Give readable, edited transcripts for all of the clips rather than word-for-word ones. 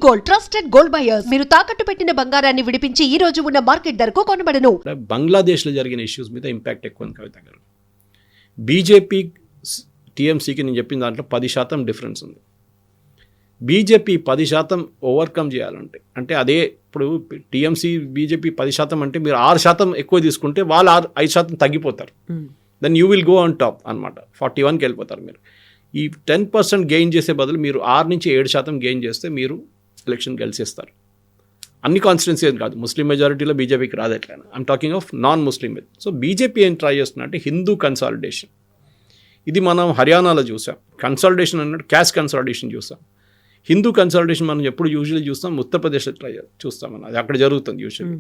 Gold, trusted gold buyers. మీరు తాకట్టు పెట్టిన బంగారాన్ని విడిపించి ఈ రోజు ఉన్న మార్కెట్ ధరకు కొనబడను. బంగ్లాదేశ్లో జరిగిన ఇష్యూస్ మీద ఇంపాక్ట్ ఎక్కువ ఉంది కవిత గారు. బీజేపీ టీఎంసీకి నేను చెప్పిన దాంట్లో 10% డిఫరెన్స్ ఉంది. బీజేపీ 10% ఓవర్కమ్ చేయాలంటే, అంటే అదే ఇప్పుడు టీఎంసీ బీజేపీ 10% అంటే మీరు 6% ఎక్కువ తీసుకుంటే వాళ్ళు 5% తగ్గిపోతారు. Then you will go on top అనమాట. 41కి వెళ్ళిపోతారు మీరు. ఈ 10% గెయిన్ చేసే బదులు మీరు 6 నుంచి 7% గెయిన్ చేస్తే మీరు ఎలక్షన్ గెలిచేస్తారు. అన్ని కాన్స్టిట్యున్సీ కాదు, ముస్లిం మెజారిటీలో బీజేపీకి రాదు ఎట్లయినా. I'm talking of non Muslim. So BJP ఏం ట్రై చేస్తున్నా అంటే హిందూ కన్సాలిడేషన్. ఇది మనం హర్యానాలో చూసాం. కన్సాలిడేషన్ అన్నట్టు క్యాస్ట్ కన్సాలిడేషన్ చూసాం. హిందూ కన్సాలిడేషన్ మనం ఎప్పుడు యూజువల్లీ చూస్తాం, ఉత్తరప్రదేశ్లో ట్రై చూస్తాం అది అక్కడ జరుగుతుంది యూజువల్లీ.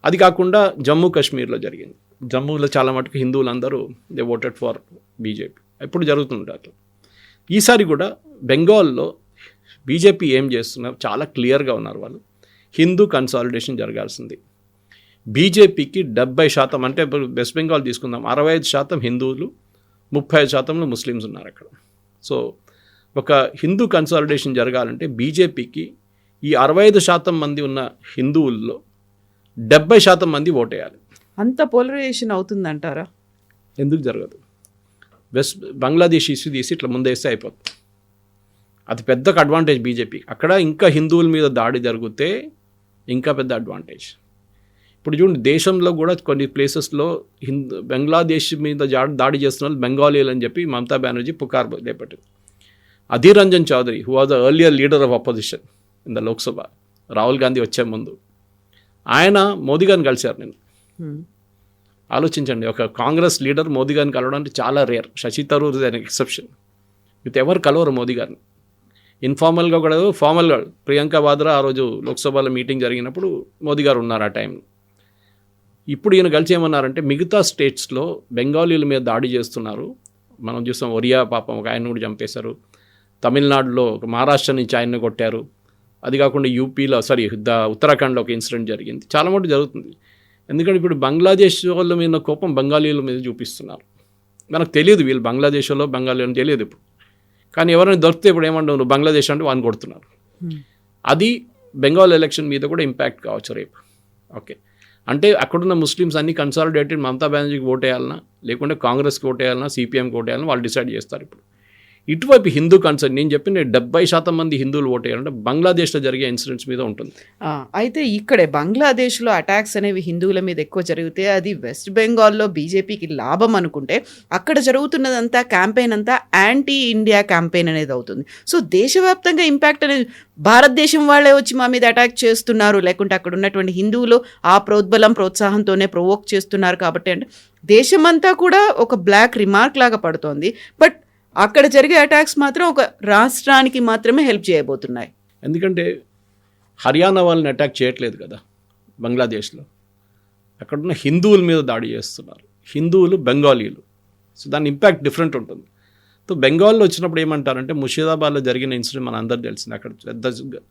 అది కాకుండా జమ్మూ కాశ్మీర్లో జరిగింది. జమ్మూలో చాలా మటుకు హిందువులందరూ దే ఓటెడ్ ఫర్ బీజేపీ. ఎప్పుడు జరుగుతుంది అట్లా. ఈసారి కూడా బెంగాల్లో బీజేపీ ఏం చేస్తున్నారు చాలా క్లియర్గా ఉన్నారు వాళ్ళు. హిందూ కన్సాలిడేషన్ జరగాల్సింది. బీజేపీకి 70%, అంటే ఇప్పుడు వెస్ట్ బెంగాల్ తీసుకుందాం, 65% హిందువులు, 35% ముస్లిమ్స్ ఉన్నారు అక్కడ. సో ఒక హిందూ కన్సాలిడేషన్ జరగాలంటే బీజేపీకి ఈ 65% మంది ఉన్న హిందువుల్లో 70% మంది ఓటేయాలి. అంత పోలరైజేషన్ అవుతుందంటారా? ఎందుకు జరగదు? బంగ్లాదేశ్ ఇష్యూ తీసి ఇట్లా ముందేస్తే అయిపోతుంది. అది పెద్ద అడ్వాంటేజ్ బీజేపీ. అక్కడ ఇంకా హిందువుల మీద దాడి జరిగితే ఇంకా పెద్ద అడ్వాంటేజ్. ఇప్పుడు చూడండి, దేశంలో కూడా కొన్ని ప్లేసెస్లో బంగ్లాదేశ్ మీద దాడి చేస్తున్న వాళ్ళు బెంగాలీలు అని చెప్పి మమతా బెనర్జీ పుకారు లేపట్టింది. Adhir Ranjan Chowdhury, who was the earlier leader of opposition in the Lok Sabha, Rahul Gandhi వచ్చే ముందు, ఆయన మోదీ గారిని కలిశారు. నేను ఆలోచించండి, ఒక కాంగ్రెస్ లీడర్ మోదీ గారిని కలవడానికి చాలా rare. Shashi Tharoor is an exception. With ఎవరు కలవరు మోదీ గారిని. ఇన్ఫార్మల్గా కూడా, ఫార్మల్గా ప్రియాంక వాద్రా ఆ రోజు లోక్సభలో మీటింగ్ జరిగినప్పుడు మోదీ గారు ఉన్నారు ఆ టైంలో. ఇప్పుడు ఈయన కలిసి ఏమన్నారంటే, మిగతా స్టేట్స్లో బెంగాలీల మీద దాడి చేస్తున్నారు. మనం చూస్తాం, ఒరియా పాపం ఒక ఆయన కూడా చంపేశారు. తమిళనాడులో, మహారాష్ట్ర నుంచి ఆయన్ని కొట్టారు. అది కాకుండా యూపీలో, ఉత్తరాఖండ్లో ఒక ఇన్సిడెంట్ జరిగింది. చాలా మటుకు జరుగుతుంది. ఎందుకంటే ఇప్పుడు బంగ్లాదేశ్ వాళ్ళ మీద కోపం బెంగాలీల మీద చూపిస్తున్నారు. మనకు తెలియదు వీళ్ళు బంగ్లాదేశ్ వాళ్ళు బెంగాలీ అని తెలియదు ఇప్పుడు. కానీ ఎవరైనా దొరికితే ఇప్పుడు ఏమంటావు, నువ్వు బంగ్లాదేశ్ అంటే వాడిని కొడుతున్నారు. అది బెంగాల్ ఎలక్షన్ మీద కూడా ఇంపాక్ట్ కావచ్చు రేపు. ఓకే, అంటే అక్కడున్న ముస్లిమ్స్ అన్ని కన్సాలిడేటెడ్ మమతా బెనర్జీకి ఓటేయాలన్నా, లేకుంటే కాంగ్రెస్కి ఓటేయాలన్నా, సిపిఎంకి ఓటేయాలన్నా వాళ్ళు డిసైడ్ చేస్తారు. ఇప్పుడు ఇటువైపు హిందూ కన్సర్న్, నేను చెప్పిన 70% మంది హిందువులు ఓటేయాలంటే బంగ్లాదేశ్లో జరిగే ఇన్సిడెంట్స్ మీద ఉంటుంది. అయితే ఇక్కడే బంగ్లాదేశ్లో అటాక్స్ అనేవి హిందువుల మీద ఎక్కువ జరిగితే అది వెస్ట్ బెంగాల్లో బీజేపీకి లాభం అనుకుంటే, అక్కడ జరుగుతున్నదంతా క్యాంపెయిన్ అంతా యాంటీ ఇండియా క్యాంపెయిన్ అనేది అవుతుంది. సో దేశవ్యాప్తంగా ఇంపాక్ట్ అనేది, భారతదేశం వాళ్ళే వచ్చి మా మీద అటాక్ చేస్తున్నారు, లేకుంటే అక్కడ ఉన్నటువంటి హిందువులు ఆ ప్రోత్సాహంతోనే ప్రొవోక్ చేస్తున్నారు కాబట్టి, అంటే దేశమంతా కూడా ఒక బ్లాక్ రిమార్క్ లాగా పడుతోంది. బట్ అక్కడ జరిగే అటాక్స్ మాత్రం ఒక రాష్ట్రానికి మాత్రమే హెల్ప్ చేయబోతున్నాయి. ఎందుకంటే హర్యానా వాళ్ళని అటాక్ చేయట్లేదు కదా బంగ్లాదేశ్లో, అక్కడున్న హిందువుల మీద దాడి చేస్తున్నారు. హిందువులు బెంగాలీలు. సో దాని ఇంపాక్ట్ డిఫరెంట్ ఉంటుంది. సో బెంగాల్లో వచ్చినప్పుడు ఏమంటారంటే, ముషీదాబాద్లో జరిగిన ఇన్సిడెంట్ మన అందరికీ తెలిసింది. అక్కడ పెద్ద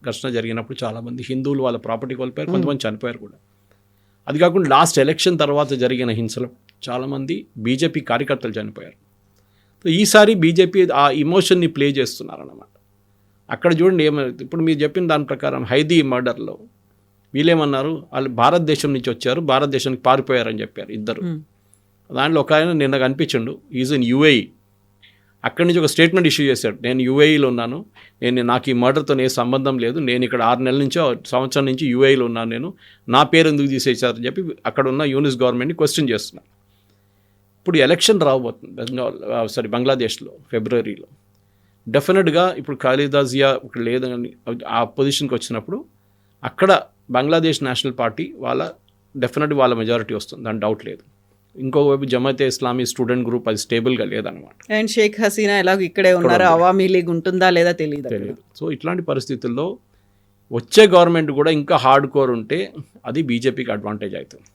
ఘర్షణ జరిగినప్పుడు చాలామంది హిందువులు వాళ్ళ ప్రాపర్టీ కోల్పోయారు, కొంతమంది చనిపోయారు కూడా. అది కాకుండా లాస్ట్ ఎలక్షన్ తర్వాత జరిగిన హింసలో చాలామంది బీజేపీ కార్యకర్తలు చనిపోయారు. ఈసారి బీజేపీ ఆ ఇమోషన్ని ప్లే చేస్తున్నారన్నమాట. అక్కడ చూడండి ఏమైంది. ఇప్పుడు మీరు చెప్పిన దాని ప్రకారం హైదీ మర్డర్లో వీళ్ళేమన్నారు, వాళ్ళు భారతదేశం నుంచి వచ్చారు, భారతదేశానికి పారిపోయారని చెప్పారు ఇద్దరు. దాంట్లో ఒక ఆయన నిన్న కనిపించండు, ఈజ్ ఇన్ యూఏఈ. అక్కడి నుంచి ఒక స్టేట్మెంట్ ఇష్యూ చేశాడు, నేను యూఏఈలో ఉన్నాను, నాకు ఈ మర్డర్తో ఏ సంబంధం లేదు, నేను ఇక్కడ 6 నెలల నుంచో సంవత్సరం నుంచి యూఏఈలో ఉన్నాను, నేను నా పేరు ఎందుకు తీసేశారని చెప్పి అక్కడ ఉన్న యూనిస్ గవర్నమెంట్ని క్వశ్చన్ చేస్తున్నారు. ఇప్పుడు ఎలక్షన్ రాబోతుంది బంగ్లాదేశ్లో ఫిబ్రవరిలో. డెఫినెట్గా ఇప్పుడు ఖాలిదా జియా ఇక్కడ లేదని ఆ పొజిషన్కి వచ్చినప్పుడు అక్కడ బంగ్లాదేశ్ నేషనల్ పార్టీ డెఫినెట్గా వాళ్ళ మెజారిటీ వస్తుంది, దాని డౌట్ లేదు. ఇంకోవైపు జమాతే ఇస్లామీ స్టూడెంట్ గ్రూప్ అది స్టేబుల్గా లేదనమాట. అండ్ షేక్ హసీనా ఎలాగో ఇక్కడే ఉన్నారు, అవామీ లీగ్ ఉంటుందా లేదా తెలియదు. సో ఇట్లాంటి పరిస్థితుల్లో వచ్చే గవర్నమెంట్ కూడా ఇంకా హార్డ్ కోర్ ఉంటే అది బీజేపీకి అడ్వాంటేజ్ అవుతుంది.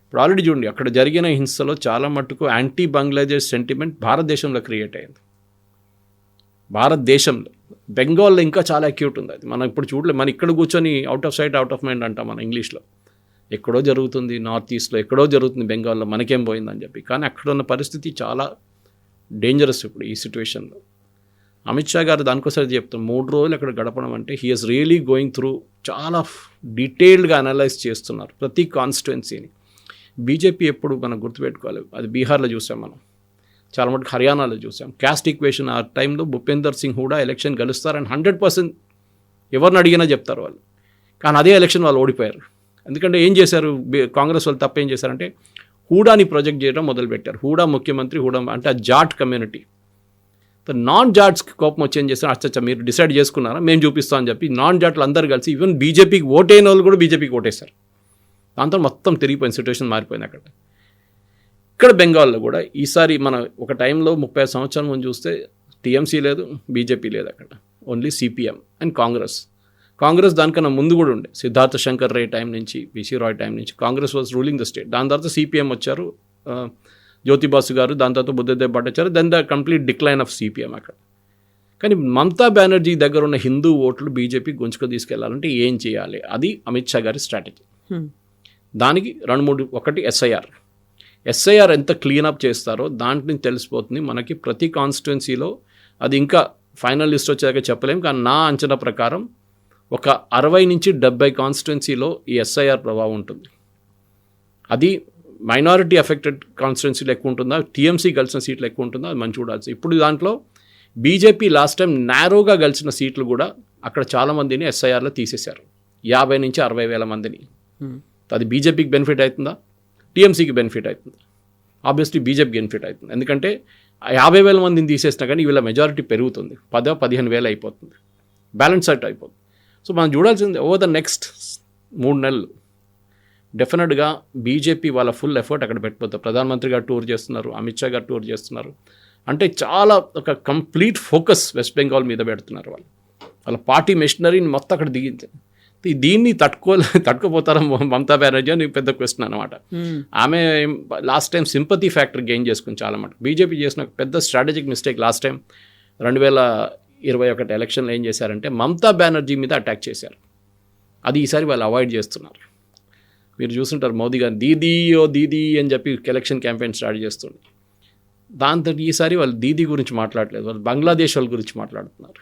ఇప్పుడు ఆల్రెడీ చూడండి, అక్కడ జరిగిన హింసలో చాలా మట్టుకు యాంటీ బంగ్లాదేశ్ సెంటిమెంట్ భారతదేశంలో క్రియేట్ అయింది. భారతదేశంలో, బెంగాల్లో ఇంకా చాలా అక్యూట్ ఉంది అది. మనం ఇప్పుడు చూడలేదు, మనం ఇక్కడ కూర్చొని out of sight out of mind అంటాం మన ఇంగ్లీష్లో. ఎక్కడో జరుగుతుంది, నార్త్ ఈస్ట్లో ఎక్కడో జరుగుతుంది, బెంగాల్లో మనకేం పోయిందని చెప్పి. కానీ అక్కడ ఉన్న పరిస్థితి చాలా డేంజరస్ ఇప్పుడు ఈ సిచ్యువేషన్లో. అమిత్ షా గారు దానికోసం చెప్తాం 3 రోజులు అక్కడ గడపడం అంటే he is really going through చాలా డీటెయిల్డ్గా అనలైజ్ చేస్తున్నారు ప్రతి కాన్స్టిట్యుయెన్సీని. బీజేపీ ఎప్పుడు మనం గుర్తుపెట్టుకోవాలి, అది బీహార్లో చూసాం మనం, చాలా మటుకు హర్యానాలో చూసాం. క్యాస్ట్ ఈక్వేషన్ ఆ టైంలో భూపేందర్ సింగ్ హూడా ఎలక్షన్ గెలుస్తారని 100% ఎవరిని అడిగినా చెప్తారు వాళ్ళు. కానీ అదే ఎలక్షన్ వాళ్ళు ఓడిపోయారు. ఎందుకంటే ఏం చేశారు కాంగ్రెస్ వాళ్ళు తప్ప ఏం చేశారంటే హూడాని ప్రొజెక్ట్ చేయడం మొదలుపెట్టారు. హూడా ముఖ్యమంత్రి, హూడా అంటే ఆ జాట్ కమ్యూనిటీ. నాన్ జాట్స్కి కోపం వచ్చి ఏం చేస్తారు, అచ్చా మీరు డిసైడ్ చేసుకున్నారా, మేము చూపిస్తాం అని చెప్పి నాన్ జాట్లు అందరు కలిసి ఈవెన్ బీజేపీకి ఓటైన వాళ్ళు కూడా బీజేపీకి ఓటేశారు. దాంతో మొత్తం తిరిగిపోయింది, సిచ్యువేషన్ మారిపోయింది అక్కడ. ఇక్కడ బెంగాల్లో కూడా ఈసారి మన ఒక టైంలో 30 సంవత్సరాల ముందు చూస్తే టీఎంసీ లేదు, బీజేపీ లేదు, అక్కడ ఓన్లీ సిపిఎం అండ్ కాంగ్రెస్ దానికన్నా ముందు కూడా ఉండే. సిద్ధార్థ శంకర్ రే టైం నుంచి, పిసి రాయ్ టైం నుంచి Congress was ruling the state. దాని తర్వాత సిపిఎం వచ్చారు, జ్యోతిబాసు గారు, దాని తర్వాత Buddhadeb Bhattacharya, then the complete decline of CPM అక్కడ. కానీ మమతా బెనర్జీ దగ్గర ఉన్న హిందూ ఓట్లు బీజేపీ గుంజుకు తీసుకెళ్లాలంటే ఏం చేయాలి, అది అమిత్ షా గారి స్ట్రాటజీ. దానికి 2-3, ఒకటి ఎస్ఐఆర్ ఎంత క్లీనప్ చేస్తారో దాంట్లో తెలిసిపోతుంది మనకి. ప్రతి కాన్స్టిట్యున్సీలో అది ఇంకా ఫైనల్ లిస్ట్ వచ్చాక చెప్పలేం, కానీ నా అంచనా ప్రకారం ఒక 60 నుంచి 70 కాన్స్టిట్యున్సీలో ఈ ఎస్ఐఆర్ ప్రభావం ఉంటుంది. అది మైనారిటీ అఫెక్టెడ్ కాన్స్టిట్యున్సీలు ఎక్కువ ఉంటుందా, టీఎంసీ గెలిచిన సీట్లు ఎక్కువ ఉంటుందా, అది మంచి చూడాల్సి. ఇప్పుడు దాంట్లో బీజేపీ లాస్ట్ టైం నారోగా గెలిచిన సీట్లు కూడా అక్కడ చాలామందిని ఎస్ఐఆర్లో తీసేశారు, 50 నుంచి 60 వేల మందిని. అది బీజేపీకి బెనిఫిట్ అవుతుందా, టీఎంసీకి బెనిఫిట్ అవుతుంది? ఆబ్వియస్లీ బీజేపీ బెనిఫిట్ అవుతుంది, ఎందుకంటే 50,000 మందిని తీసేసినా కానీ వీళ్ళ మెజారిటీ పెరుగుతుంది, 10-15,000 అయిపోతుంది, బ్యాలెన్స్ అవుట్ అయిపోతుంది. సో మనం చూడాల్సింది ఓవర్ ద నెక్స్ట్ 3 నెలలు డెఫినెట్గా బీజేపీ వాళ్ళ ఫుల్ ఎఫర్ట్ అక్కడ పెట్టిపోతారు. ప్రధానమంత్రి గారు టూర్ చేస్తున్నారు, అమిత్ షా గారు టూర్ చేస్తున్నారు, అంటే చాలా ఒక కంప్లీట్ ఫోకస్ వెస్ట్ బెంగాల్ మీద పెడుతున్నారు. వాళ్ళ పార్టీ మెషినరీని మొత్తం అక్కడ దిగింది. దీన్ని తట్టుకోపోతారా మమతా బెనర్జీ అని పెద్ద క్వశ్చన్ అనమాట. ఆమె last time sympathy factor gain చేసుకుని చాలా మటుకు బీజేపీ చేసిన పెద్ద స్ట్రాటజిక్ మిస్టేక్. లాస్ట్ టైం 2021 ఎలక్షన్లో ఏం చేశారంటే మమతా బెనర్జీ మీద అటాక్ చేశారు. అది ఈసారి వాళ్ళు అవాయిడ్ చేస్తున్నారు. మీరు చూస్తుంటారు మోదీ గారు దీదీ ఓ దీదీ అని చెప్పి ఎలక్షన్ క్యాంపెయిన్ స్టార్ట్ చేస్తుంది. దాంతో ఈసారి వాళ్ళు దీదీ గురించి మాట్లాడలేదు, వాళ్ళు బంగ్లాదేశ్ వాళ్ళ గురించి మాట్లాడుతున్నారు.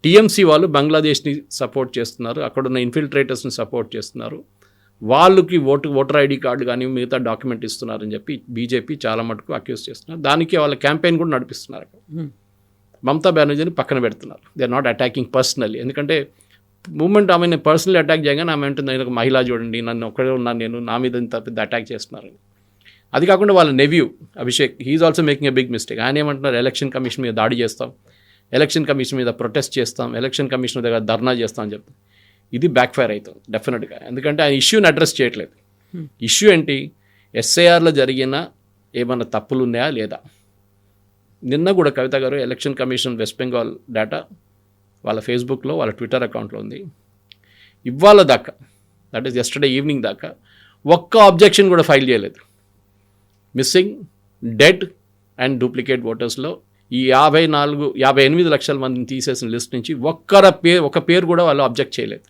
టీఎంసీ వాళ్ళు బంగ్లాదేశ్ని సపోర్ట్ చేస్తున్నారు, అక్కడున్న ఇన్ఫిల్ట్రేటర్స్ని సపోర్ట్ చేస్తున్నారు, వాళ్ళకి ఓటర్ ఐడి కార్డు కానీ మిగతా డాక్యుమెంట్ ఇస్తున్నారని చెప్పి బీజేపీ చాలా మటుకు అక్యూజ్ చేస్తున్నారు. దానికి వాళ్ళ క్యాంపెయిన్ కూడా నడిపిస్తున్నారు. మమతా బెనర్జీని పక్కన పెడుతున్నారు. They are not attacking personally, ఎందుకంటే మూమెంట్ ఆమెను పర్సనల్లీ అటాక్ చేయగానే ఆమె అంటుంది నేను ఒక మహిళ చూడండి, నన్ను ఒక్కడే ఉన్నాను, నేను నా మీద ఇంత పెద్ద అటాక్ చేస్తున్నారని. అది కాకుండా వాళ్ళ nephew Abhishek, he's also making a big mistake. ఆయన ఏమంటున్నారు, ఎలక్షన్ కమిషన్ మీద దాడి చేస్తాం, ఎలక్షన్ కమిషన్ మీద ప్రొటెస్ట్ చేస్తాం, ఎలక్షన్ కమిషన్ దగ్గర ధర్నా చేస్తాం అని చెప్తాం. ఇది బ్యాక్ ఫైర్ అవుతుంది డెఫినెట్గా, ఎందుకంటే ఆ ఇష్యూని అడ్రస్ చేయట్లేదు. ఇష్యూ ఏంటి, ఎస్ఐఆర్లో జరిగిన ఏమన్నా తప్పులు ఉన్నాయా లేదా. నిన్న కూడా కవిత గారు election commission west Bengal data వాళ్ళ ఫేస్బుక్లో వాళ్ళ ట్విట్టర్ అకౌంట్లో ఉంది. ఇవాళ దాకా, దట్ ఈస్ ఎస్టర్డే ఈవినింగ్ దాకా ఒక్క ఆబ్జెక్షన్ కూడా ఫైల్ చేయలేదు. మిస్సింగ్, డెడ్ అండ్ డూప్లికేట్ ఓటర్స్లో ఈ 58 లక్షల మందిని తీసేసిన లిస్ట్ నుంచి ఒక పేరు కూడా వాళ్ళు అబ్జెక్ట్ చేయలేదు.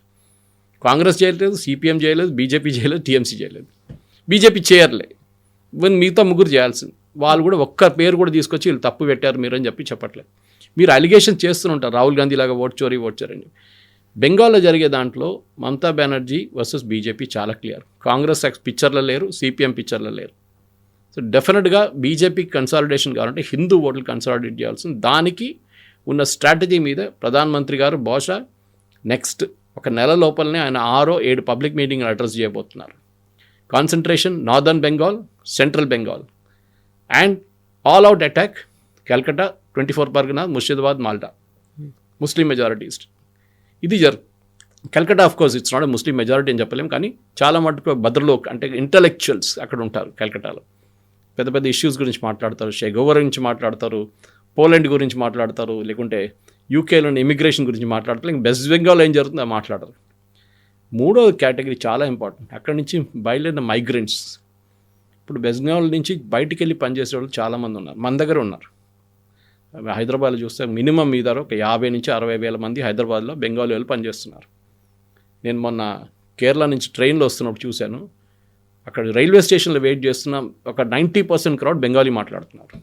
కాంగ్రెస్ చేయలేదు, సిపిఎం చేయలేదు, బీజేపీ చేయలేదు, టీఎంసీ చేయలేదు. బీజేపీ చేయర్లే, ఈవెన్ మిగతా ముగ్గురు చేయాల్సింది. వాళ్ళు కూడా ఒక్క పేరు కూడా తీసుకొచ్చి వీళ్ళు తప్పు పెట్టారు మీరు అని చెప్పి చెప్పట్లేదు. మీరు అలిగేషన్ చేస్తుంటారు రాహుల్ గాంధీ లాగా ఓట్ చోరీ అని. బెంగాల్లో జరిగే దాంట్లో మమతా బెనర్జీ వర్సెస్ బీజేపీ చాలా క్లియర్. కాంగ్రెస్ పిక్చర్లో లేరు, సిపిఎం పిక్చర్లో లేరు. సో డెఫినెట్గా బీజేపీకి కన్సాలిడేషన్ కావాలంటే హిందూ ఓట్లు కన్సాలిడేట్ చేయాల్సింది. దానికి ఉన్న స్ట్రాటజీ మీద ప్రధానమంత్రి గారు బహుశా నెక్స్ట్ ఒక నెల లోపలనే ఆయన 6-7 పబ్లిక్ మీటింగ్లు అడ్రస్ చేయబోతున్నారు. Concentration northern Bengal, central Bengal and all out attack Calcutta, 24 Pargana, Murshidabad, Malda, Muslim majorities. ఇది Calcutta of course it's not Muslim majority అని చెప్పలేం, కానీ చాలా మటుకు భద్రలోక్ అంటే ఇంటలెక్చువల్స్ అక్కడ ఉంటారు కల్కట్టాలో. పెద్ద పెద్ద ఇష్యూస్ గురించి మాట్లాడతారు, షెగోవర్ గురించి మాట్లాడతారు, పోలాండ్ గురించి మాట్లాడతారు, లేకుంటే యూకేలోని ఇమిగ్రేషన్ గురించి మాట్లాడతారు. ఇంక వెస్ట్ బెంగాల్ ఏం జరుగుతుందో మాట్లాడరు. 3వ కేటగిరీ చాలా ఇంపార్టెంట్, అక్కడి నుంచి బయలుదేరిన మైగ్రెంట్స్. ఇప్పుడు వెస్ట్ బెంగాల్ నుంచి బయటికి వెళ్ళి పనిచేసే వాళ్ళు చాలామంది ఉన్నారు, మన దగ్గర ఉన్నారు. హైదరాబాద్లో చూస్తే మినిమం మీద ఒక 50 నుంచి 60 వేల మంది హైదరాబాద్లో బెంగాల్ వెళ్ళి పనిచేస్తున్నారు. నేను మొన్న కేరళ నుంచి ట్రైన్లో వస్తున్నప్పుడు చూశాను, అక్కడ రైల్వే స్టేషన్లో వెయిట్ చేస్తున్న ఒక 90% క్రౌడ్ బెంగాలీ మాట్లాడుతున్నారు.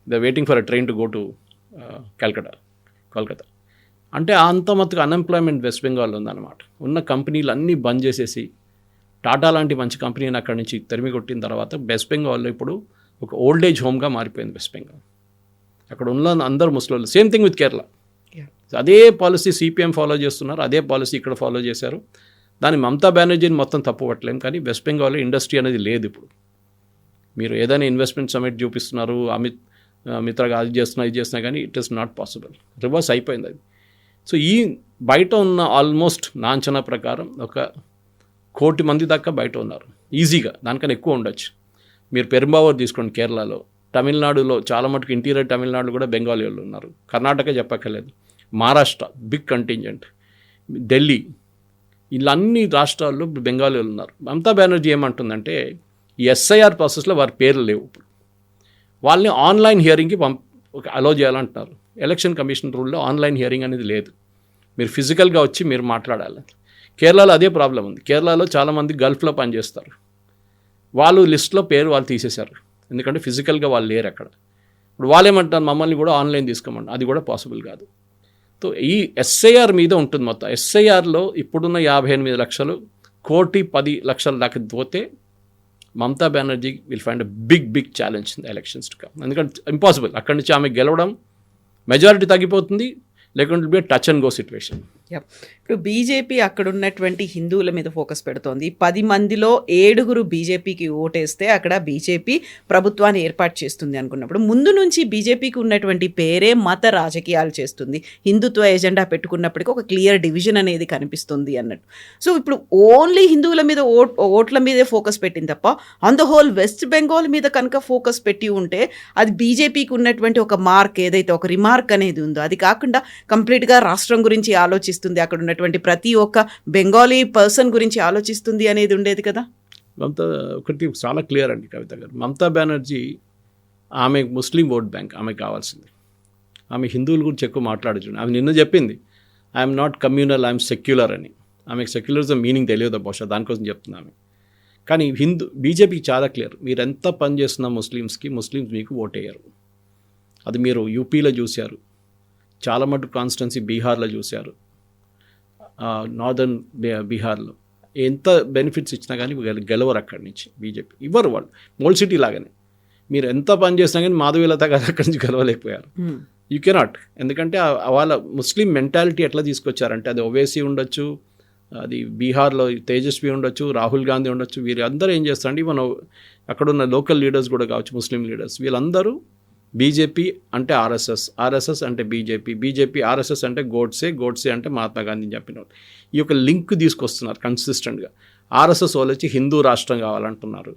They waiting for a train to go to Kolkata. అంటే అంత మట్టుకు అన్ఎంప్లాయ్మెంట్ వెస్ట్ బెంగాల్లో ఉందన్నమాట. ఉన్న కంపెనీలు అన్నీ బంద్ చేసేసి టాటా లాంటి మంచి కంపెనీని అక్కడి నుంచి తరిమి కొట్టిన తర్వాత వెస్ట్ బెంగాల్లో ఇప్పుడు ఒక ఓల్డ్ ఏజ్ హోమ్గా మారిపోయింది వెస్ట్ బెంగాల్. అక్కడ ఉన్న అందరు ముస్లింలు. Same thing with Kerala. అదే పాలసీ సిపిఎం ఫాలో చేస్తున్నారు, అదే పాలసీ ఇక్కడ ఫాలో చేశారు. దాన్ని మమతా బెనర్జీని మొత్తం తప్పు పట్టలేము, కానీ వెస్ట్ బెంగాల్లో ఇండస్ట్రీ అనేది లేదు ఇప్పుడు. మీరు ఏదైనా ఇన్వెస్ట్మెంట్ సమిట్ చూపిస్తున్నారు, మిత్రగా అది చేస్తున్నా కానీ it is not possible. Reverse అయిపోయింది అది. సో ఈ బయట ఉన్న ఆల్మోస్ట్ నా అంచనా ప్రకారం 1 కోటి మంది దాకా బయట ఉన్నారు ఈజీగా, దానికన్నా ఎక్కువ ఉండొచ్చు. మీరు పెరుంబావూర్ తీసుకోండి కేరళలో, తమిళనాడులో చాలా మటుకు ఇంటీరియర్ తమిళనాడు కూడా బెంగాలీ వాళ్ళు ఉన్నారు, కర్ణాటక చెప్పక్కర్లేదు, మహారాష్ట్ర బిగ్ కంటింజెంట్, ఢిల్లీ, ఇలా అన్ని రాష్ట్రాల్లో బెంగాలీ వాళ్ళు ఉన్నారు. మమతా బెనర్జీ ఏమంటుందంటే ఈ ఎస్ఐఆర్ ప్రాసెస్లో వారి పేర్లు లేవు, ఇప్పుడు వాళ్ళని ఆన్లైన్ హియరింగ్కి అలో చేయాలంటున్నారు. ఎలక్షన్ కమిషన్ రూల్లో ఆన్లైన్ హియరింగ్ అనేది లేదు, మీరు ఫిజికల్గా వచ్చి మీరు మాట్లాడాలి. కేరళలో అదే ప్రాబ్లం ఉంది. కేరళలో చాలామంది గల్ఫ్లో పనిచేస్తారు, వాళ్ళు లిస్ట్లో పేరు వాళ్ళు తీసేశారు, ఎందుకంటే ఫిజికల్గా వాళ్ళు లేరు అక్కడ. ఇప్పుడు వాళ్ళు ఏమంటారు, మమ్మల్ని కూడా ఆన్లైన్ తీసుకోమంటారు, అది కూడా పాసిబుల్ కాదు. సో ఈ ఎస్ఐఆర్ మీద ఉంటుంది మొత్తం. ఎస్ఐఆర్లో ఇప్పుడున్న 58 లక్షలు 1,10,00,000 దాకా పోతే Mamata Banerjee will find a big challenge in the elections to come. ఎందుకంటే ఇంపాసిబుల్, అక్కడి నుంచి ఆమె గెలవడం, మెజారిటీ తగ్గిపోతుంది, లేకుంటే be touch and go situation. ఇప్పుడు బీజేపీ అక్కడ ఉన్నటువంటి హిందువుల మీద ఫోకస్ పెడుతోంది. 10 మందిలో 7 బీజేపీకి ఓటేస్తే అక్కడ బీజేపీ ప్రభుత్వాన్ని ఏర్పాటు చేస్తుంది అనుకున్నప్పుడు, ముందు నుంచి బీజేపీకి ఉన్నటువంటి పేరే మత రాజకీయాలు చేస్తుంది, హిందుత్వ ఎజెండా పెట్టుకున్నప్పటికీ ఒక క్లియర్ డివిజన్ అనేది కనిపిస్తుంది అన్నట్టు. సో ఇప్పుడు ఓన్లీ హిందువుల మీద ఓట్ల మీదే ఫోకస్ పెట్టింది తప్ప on the whole west Bengal మీద కనుక ఫోకస్ పెట్టి ఉంటే అది బీజేపీకి ఉన్నటువంటి ఒక మార్క్, ఏదైతే ఒక రిమార్క్ అనేది ఉందో అది కాకుండా కంప్లీట్గా రాష్ట్రం గురించి ఆలోచిస్తుంది, అక్కడ ఉన్నటువంటి ప్రతి ఒక్క బెంగాలీ పర్సన్ గురించి ఆలోచిస్తుంది అనేది ఉండేది కదా. మమతా ఒకటి చాలా క్లియర్ అండి కవిత గారు, మమతా బెనర్జీ ఆమె ముస్లిం ఓట్ బ్యాంక్, ఆమె కావాల్సింది. ఆమె హిందువుల గురించి ఎక్కువ మాట్లాడుతుంది. ఆమె నిన్న చెప్పింది I'm not communal, I'm secular అని. ఆమెకు సెక్యులరిజం మీనింగ్ తెలియదు బహుశా, దానికోసం చెప్తుంది ఆమె. కానీ బీజేపీకి చాలా క్లియర్, మీరు ఎంత పని చేస్తున్నా ముస్లిమ్స్ మీకు ఓటేయరు. అది మీరు యూపీలో చూశారు, చాలా మటుకు కాన్స్టిట్యున్సీ బీహార్లో చూశారు, నార్దర్న్ బీహార్లో ఎంత బెనిఫిట్స్ ఇచ్చినా కానీ గెలవరు అక్కడి నుంచి బీజేపీ. ఇవ్వరు వాళ్ళు, మోల్ సిటీ లాగానే. మీరు ఎంత పని చేసినా కానీ మాధవీలత గారు అక్కడి నుంచి గెలవలేకపోయారు. యూ కెనాట్, ఎందుకంటే వాళ్ళ ముస్లిం మెంటాలిటీ ఎట్లా తీసుకొచ్చారంటే, అది ఓవైసీ ఉండొచ్చు, అది బీహార్లో తేజస్వి ఉండొచ్చు, రాహుల్ గాంధీ ఉండొచ్చు, వీరందరూ ఏం చేస్తారంటే ఈవెన్ అక్కడున్న లోకల్ లీడర్స్ కూడా కావచ్చు, ముస్లిం లీడర్స్, వీళ్ళందరూ బీజేపీ అంటే ఆర్ఎస్ఎస్ అంటే బీజేపీ ఆర్ఎస్ఎస్ అంటే గోడ్సే అంటే మహాత్మా గాంధీ చెప్పిన వాళ్ళు. ఈ యొక్క లింక్ తీసుకొస్తున్నారు కన్సిస్టెంట్గా. ఆర్ఎస్ఎస్ వాళ్ళు వచ్చి హిందూ రాష్ట్రం కావాలంటున్నారు.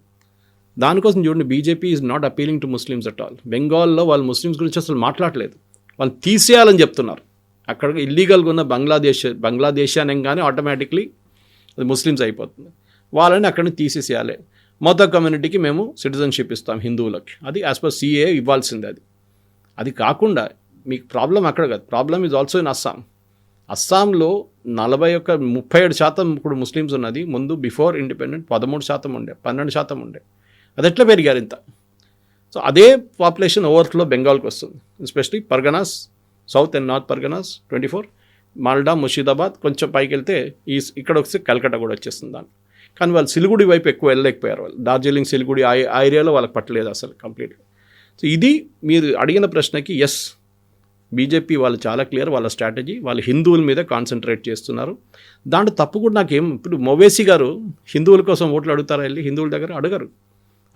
దానికోసం చూడండి, BJP is not appealing to Muslims at all. బెంగాల్లో వాళ్ళు ముస్లిమ్స్ గురించి అసలు మాట్లాడలేదు, వాళ్ళు తీసేయాలని చెప్తున్నారు. అక్కడ ఇల్లీగల్గా ఉన్న బంగ్లాదేశ్ అనగానే ఆటోమేటిక్లీ అది ముస్లిమ్స్ అయిపోతుంది. వాళ్ళని అక్కడి నుంచి తీసేసేయాలి, మొత్తం కమ్యూనిటీకి మేము సిటిజన్షిప్ ఇస్తాం హిందువులకి, అది యాజ్ పర్ సిఏ ఇవ్వాల్సిందే. అది కాకుండా మీకు ప్రాబ్లం అక్కడ కాదు, ప్రాబ్లం ఈజ్ ఆల్సో ఇన్ అస్సాంలో 37% ఇప్పుడు ముస్లిమ్స్ ఉన్నది. ముందు బిఫోర్ ఇండిపెండెంట్ 13% ఉండే, 12% ఉండే. అది ఎట్లా పెరిగారు ఇంత? సో అదే పాపులేషన్ ఓవర్ఫ్లో బెంగాల్కి వస్తుంది, especially Parganas, south and north Parganas 24, Malda, Murshidabad, కొంచెం పైకి వెళ్తే ఇక్కడ వస్తే కల్కట్టా కూడా వచ్చేస్తుంది దాన్ని. కానీ వాళ్ళు సిలిగుడి వైపు ఎక్కువ వెళ్ళలేకపోయారు, వాళ్ళు డార్జిలింగ్, సిలిగుడి ఆ ఏరియాలో వాళ్ళకి పట్టలేదు అసలు కంప్లీట్గా. సో ఇది మీరు అడిగిన ప్రశ్నకి ఎస్, బీజేపీ వాళ్ళు చాలా క్లియర్, వాళ్ళ స్ట్రాటజీ, వాళ్ళు హిందువుల మీద కాన్సన్ట్రేట్ చేస్తున్నారు. దాంట్లో తప్పు కూడా నాకేం, ఇప్పుడు మొవేసీ గారు హిందువుల కోసం ఓట్లు అడుగుతారా వెళ్ళి? హిందువుల దగ్గర అడగరు.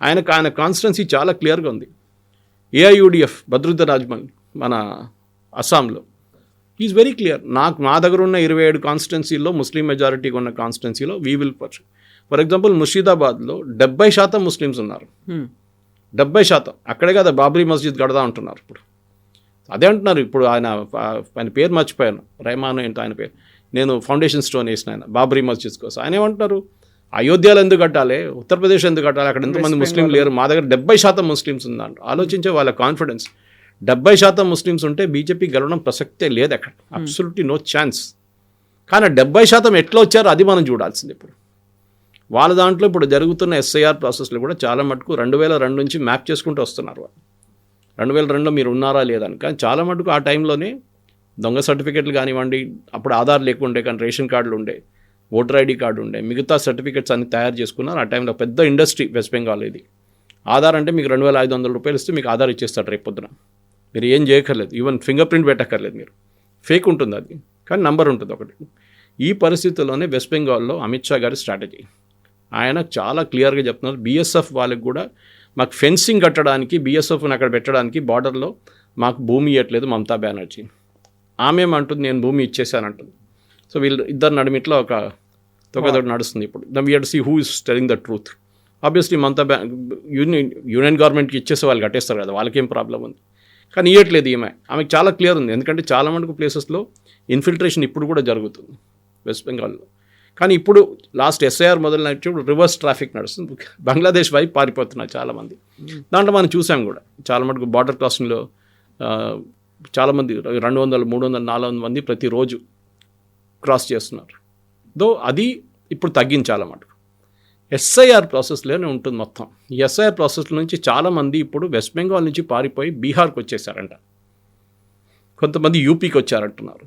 ఆయన కాన్స్టిట్యున్సీ చాలా క్లియర్గా ఉంది. ఏఐయుడిఎఫ్ భద్రుద్దర్ రాజ్మల్ మన అస్సాంలో ఈజ్ వెరీ క్లియర్. మా దగ్గర ఉన్న 27 కాన్స్టిట్యున్సీలో, ముస్లిం మెజారిటీగా ఉన్న కాన్స్టిట్యున్సీలో వీ విల్ ఫర్ ఎగ్జాంపుల్ ముర్షిదాబాద్లో 70% ముస్లిమ్స్ ఉన్నారు. 70%. అక్కడే కదా బాబ్రీ మస్జిద్ కడదా అంటున్నారు ఇప్పుడు. అదే అంటున్నారు ఇప్పుడు. ఆయన పేరు మర్చిపోయాను, రెహమాన్ ఏంటో ఆయన పేరు. నేను ఫౌండేషన్ స్టోన్ వేసిన ఆయన బాబ్రీ మస్జిద్ కోసం. ఆయన ఏమంటున్నారు, అయోధ్యలో ఎందుకు కట్టాలి, ఉత్తరప్రదేశ్ ఎందుకు కట్టాలి, అక్కడ ఎంతమంది ముస్లింలు లేరు, మా దగ్గర 70% ముస్లిమ్స్ ఉందంట. ఆలోచించే వాళ్ళ కాన్ఫిడెన్స్. 70% ముస్లిమ్స్ ఉంటే బీజేపీ గెలవడం ప్రసక్తే లేదు అక్కడ, అబ్సల్యూట్లీ నో ఛాన్స్. కానీ 70% ఎట్లా వచ్చారో అది మనం చూడాల్సింది ఇప్పుడు. వాళ్ళ దాంట్లో ఇప్పుడు జరుగుతున్న ఎస్ఐఆర్ ప్రాసెస్లో కూడా చాలా మటుకు 2002 నుంచి మ్యాప్ చేసుకుంటూ వస్తున్నారు వాళ్ళు. 2002లో మీరు ఉన్నారా లేదని. కానీ చాలా మటుకు ఆ టైంలోనే దొంగ సర్టిఫికెట్లు కానివ్వండి, అప్పుడు ఆధార్ లేకుండే కానీ రేషన్ కార్డులు ఉండే, ఓటర్ ఐడి కార్డు ఉండే, మిగతా సర్టిఫికెట్స్ అన్ని తయారు చేసుకున్నారు. ఆ టైంలో పెద్ద ఇండస్ట్రీ వెస్ట్ బెంగాల్ ఇది. ఆధార్ అంటే మీకు 2500 రూపాయలు ఇస్తే మీకు ఆధార్ ఇచ్చేస్తాడు రేపు పొద్దున. మీరు ఏం చేయక్కర్లేదు, ఈవెన్ ఫింగర్ ప్రింట్ పెట్టక్కర్లేదు, మీరు ఫేక్ ఉంటుంది అది, కానీ నంబర్ ఉంటుంది ఒకటి. ఈ పరిస్థితుల్లోనే వెస్ట్ బెంగాల్లో అమిత్ షా గారి స్ట్రాటజీ, ఆయన చాలా క్లియర్గా చెప్తున్నారు. బీఎస్ఎఫ్ వాళ్ళకి కూడా మాకు ఫెన్సింగ్ కట్టడానికి, బీఎస్ఎఫ్ని అక్కడ పెట్టడానికి బార్డర్లో మాకు భూమి ఇవ్వట్లేదు మమతా బెనర్జీ. ఆమె ఏమంటుంది, నేను భూమి ఇచ్చేసానంటుంది. సో వీళ్ళు ఇద్దరు నడిమిట్లో ఒక తొక్కతోటి నడుస్తుంది. ఇప్పుడు we have to see who is telling the truth. Obviously Mamata union గవర్నమెంట్కి ఇచ్చేస్తే వాళ్ళు కట్టేస్తారు కదా, వాళ్ళకేం ప్రాబ్లం ఉంది. కానీ ఇవ్వట్లేదు ఆమెకు చాలా క్లియర్ ఉంది. ఎందుకంటే చాలా మటుకు ప్లేసెస్లో ఇన్ఫిల్ట్రేషన్ ఇప్పుడు కూడా జరుగుతుంది వెస్ట్ బెంగాల్లో. కానీ ఇప్పుడు లాస్ట్ ఎస్ఐఆర్ మొదలైనప్పుడు రివర్స్ ట్రాఫిక్ నడుస్తుంది, బంగ్లాదేశ్ వైపు పారిపోతున్నారు చాలామంది. దాంట్లో మనం చూసాం కూడా చాలా మటుకు బార్డర్ క్రాసింగ్లో చాలామంది 200, 300, 400 మంది ప్రతిరోజు క్రాస్ చేస్తున్నారు. అది ఇప్పుడు తగ్గింది చాలా మటుకు. ఎస్ఐఆర్ ప్రాసెస్లోనే ఉంటుంది మొత్తం. ఈ ఎస్ఐఆర్ ప్రాసెస్ నుంచి చాలామంది ఇప్పుడు వెస్ట్ బెంగాల్ నుంచి పారిపోయి బీహార్కి వచ్చేసారంట, కొంతమంది యూపీకి వచ్చారంటున్నారు.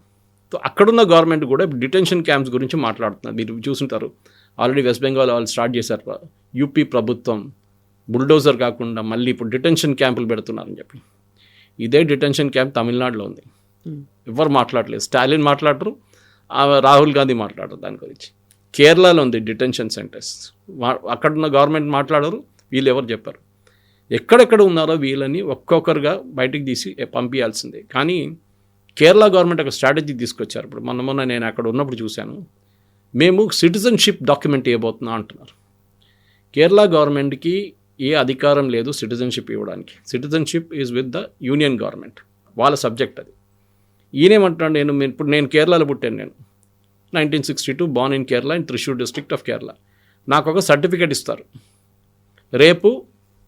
సో అక్కడున్న గవర్నమెంట్ కూడా డిటెన్షన్ క్యాంప్స్ గురించి మాట్లాడుతున్నారు. మీరు చూసుంటారు, ఆల్రెడీ వెస్ట్ బెంగాల్ వాళ్ళు స్టార్ట్ చేశారు. యూపీ ప్రభుత్వం బుల్డోజర్ కాకుండా మళ్ళీ ఇప్పుడు డిటెన్షన్ క్యాంపులు పెడుతున్నారని చెప్పి. ఇదే డిటెన్షన్ క్యాంప్ తమిళనాడులో ఉంది, ఎవరు మాట్లాడలేదు. స్టాలిన్ మాట్లాడరు, రాహుల్ గాంధీ మాట్లాడరు దాని గురించి. కేరళలో ఉంది డిటెన్షన్ సెంటర్స్, అక్కడున్న గవర్నమెంట్ మాట్లాడరు, వీళ్ళు ఎవరు చెప్పారు. ఎక్కడెక్కడ ఉన్నారో వీళ్ళని ఒక్కొక్కరుగా బయటికి తీసి పంపించాల్సిందే. కానీ కేరళ గవర్నమెంట్ ఒక స్ట్రాటజీ తీసుకొచ్చారు. ఇప్పుడు మొన్న నేను అక్కడ ఉన్నప్పుడు చూశాను, మేము సిటిజన్షిప్ డాక్యుమెంట్ ఇవ్వబోతున్నాం అంటున్నారు. కేరళ గవర్నమెంట్కి ఏ అధికారం లేదు సిటిజన్షిప్ ఇవ్వడానికి. Citizenship is with the union government, వాళ్ళ సబ్జెక్ట్ అది. ఈయనేమంటున్నాడు, నేను కేరళలో పుట్టాను, నేను 1962 born in Kerala, in Thrissur district of Kerala. నాకు ఒక సర్టిఫికేట్ ఇస్తారు, రేపు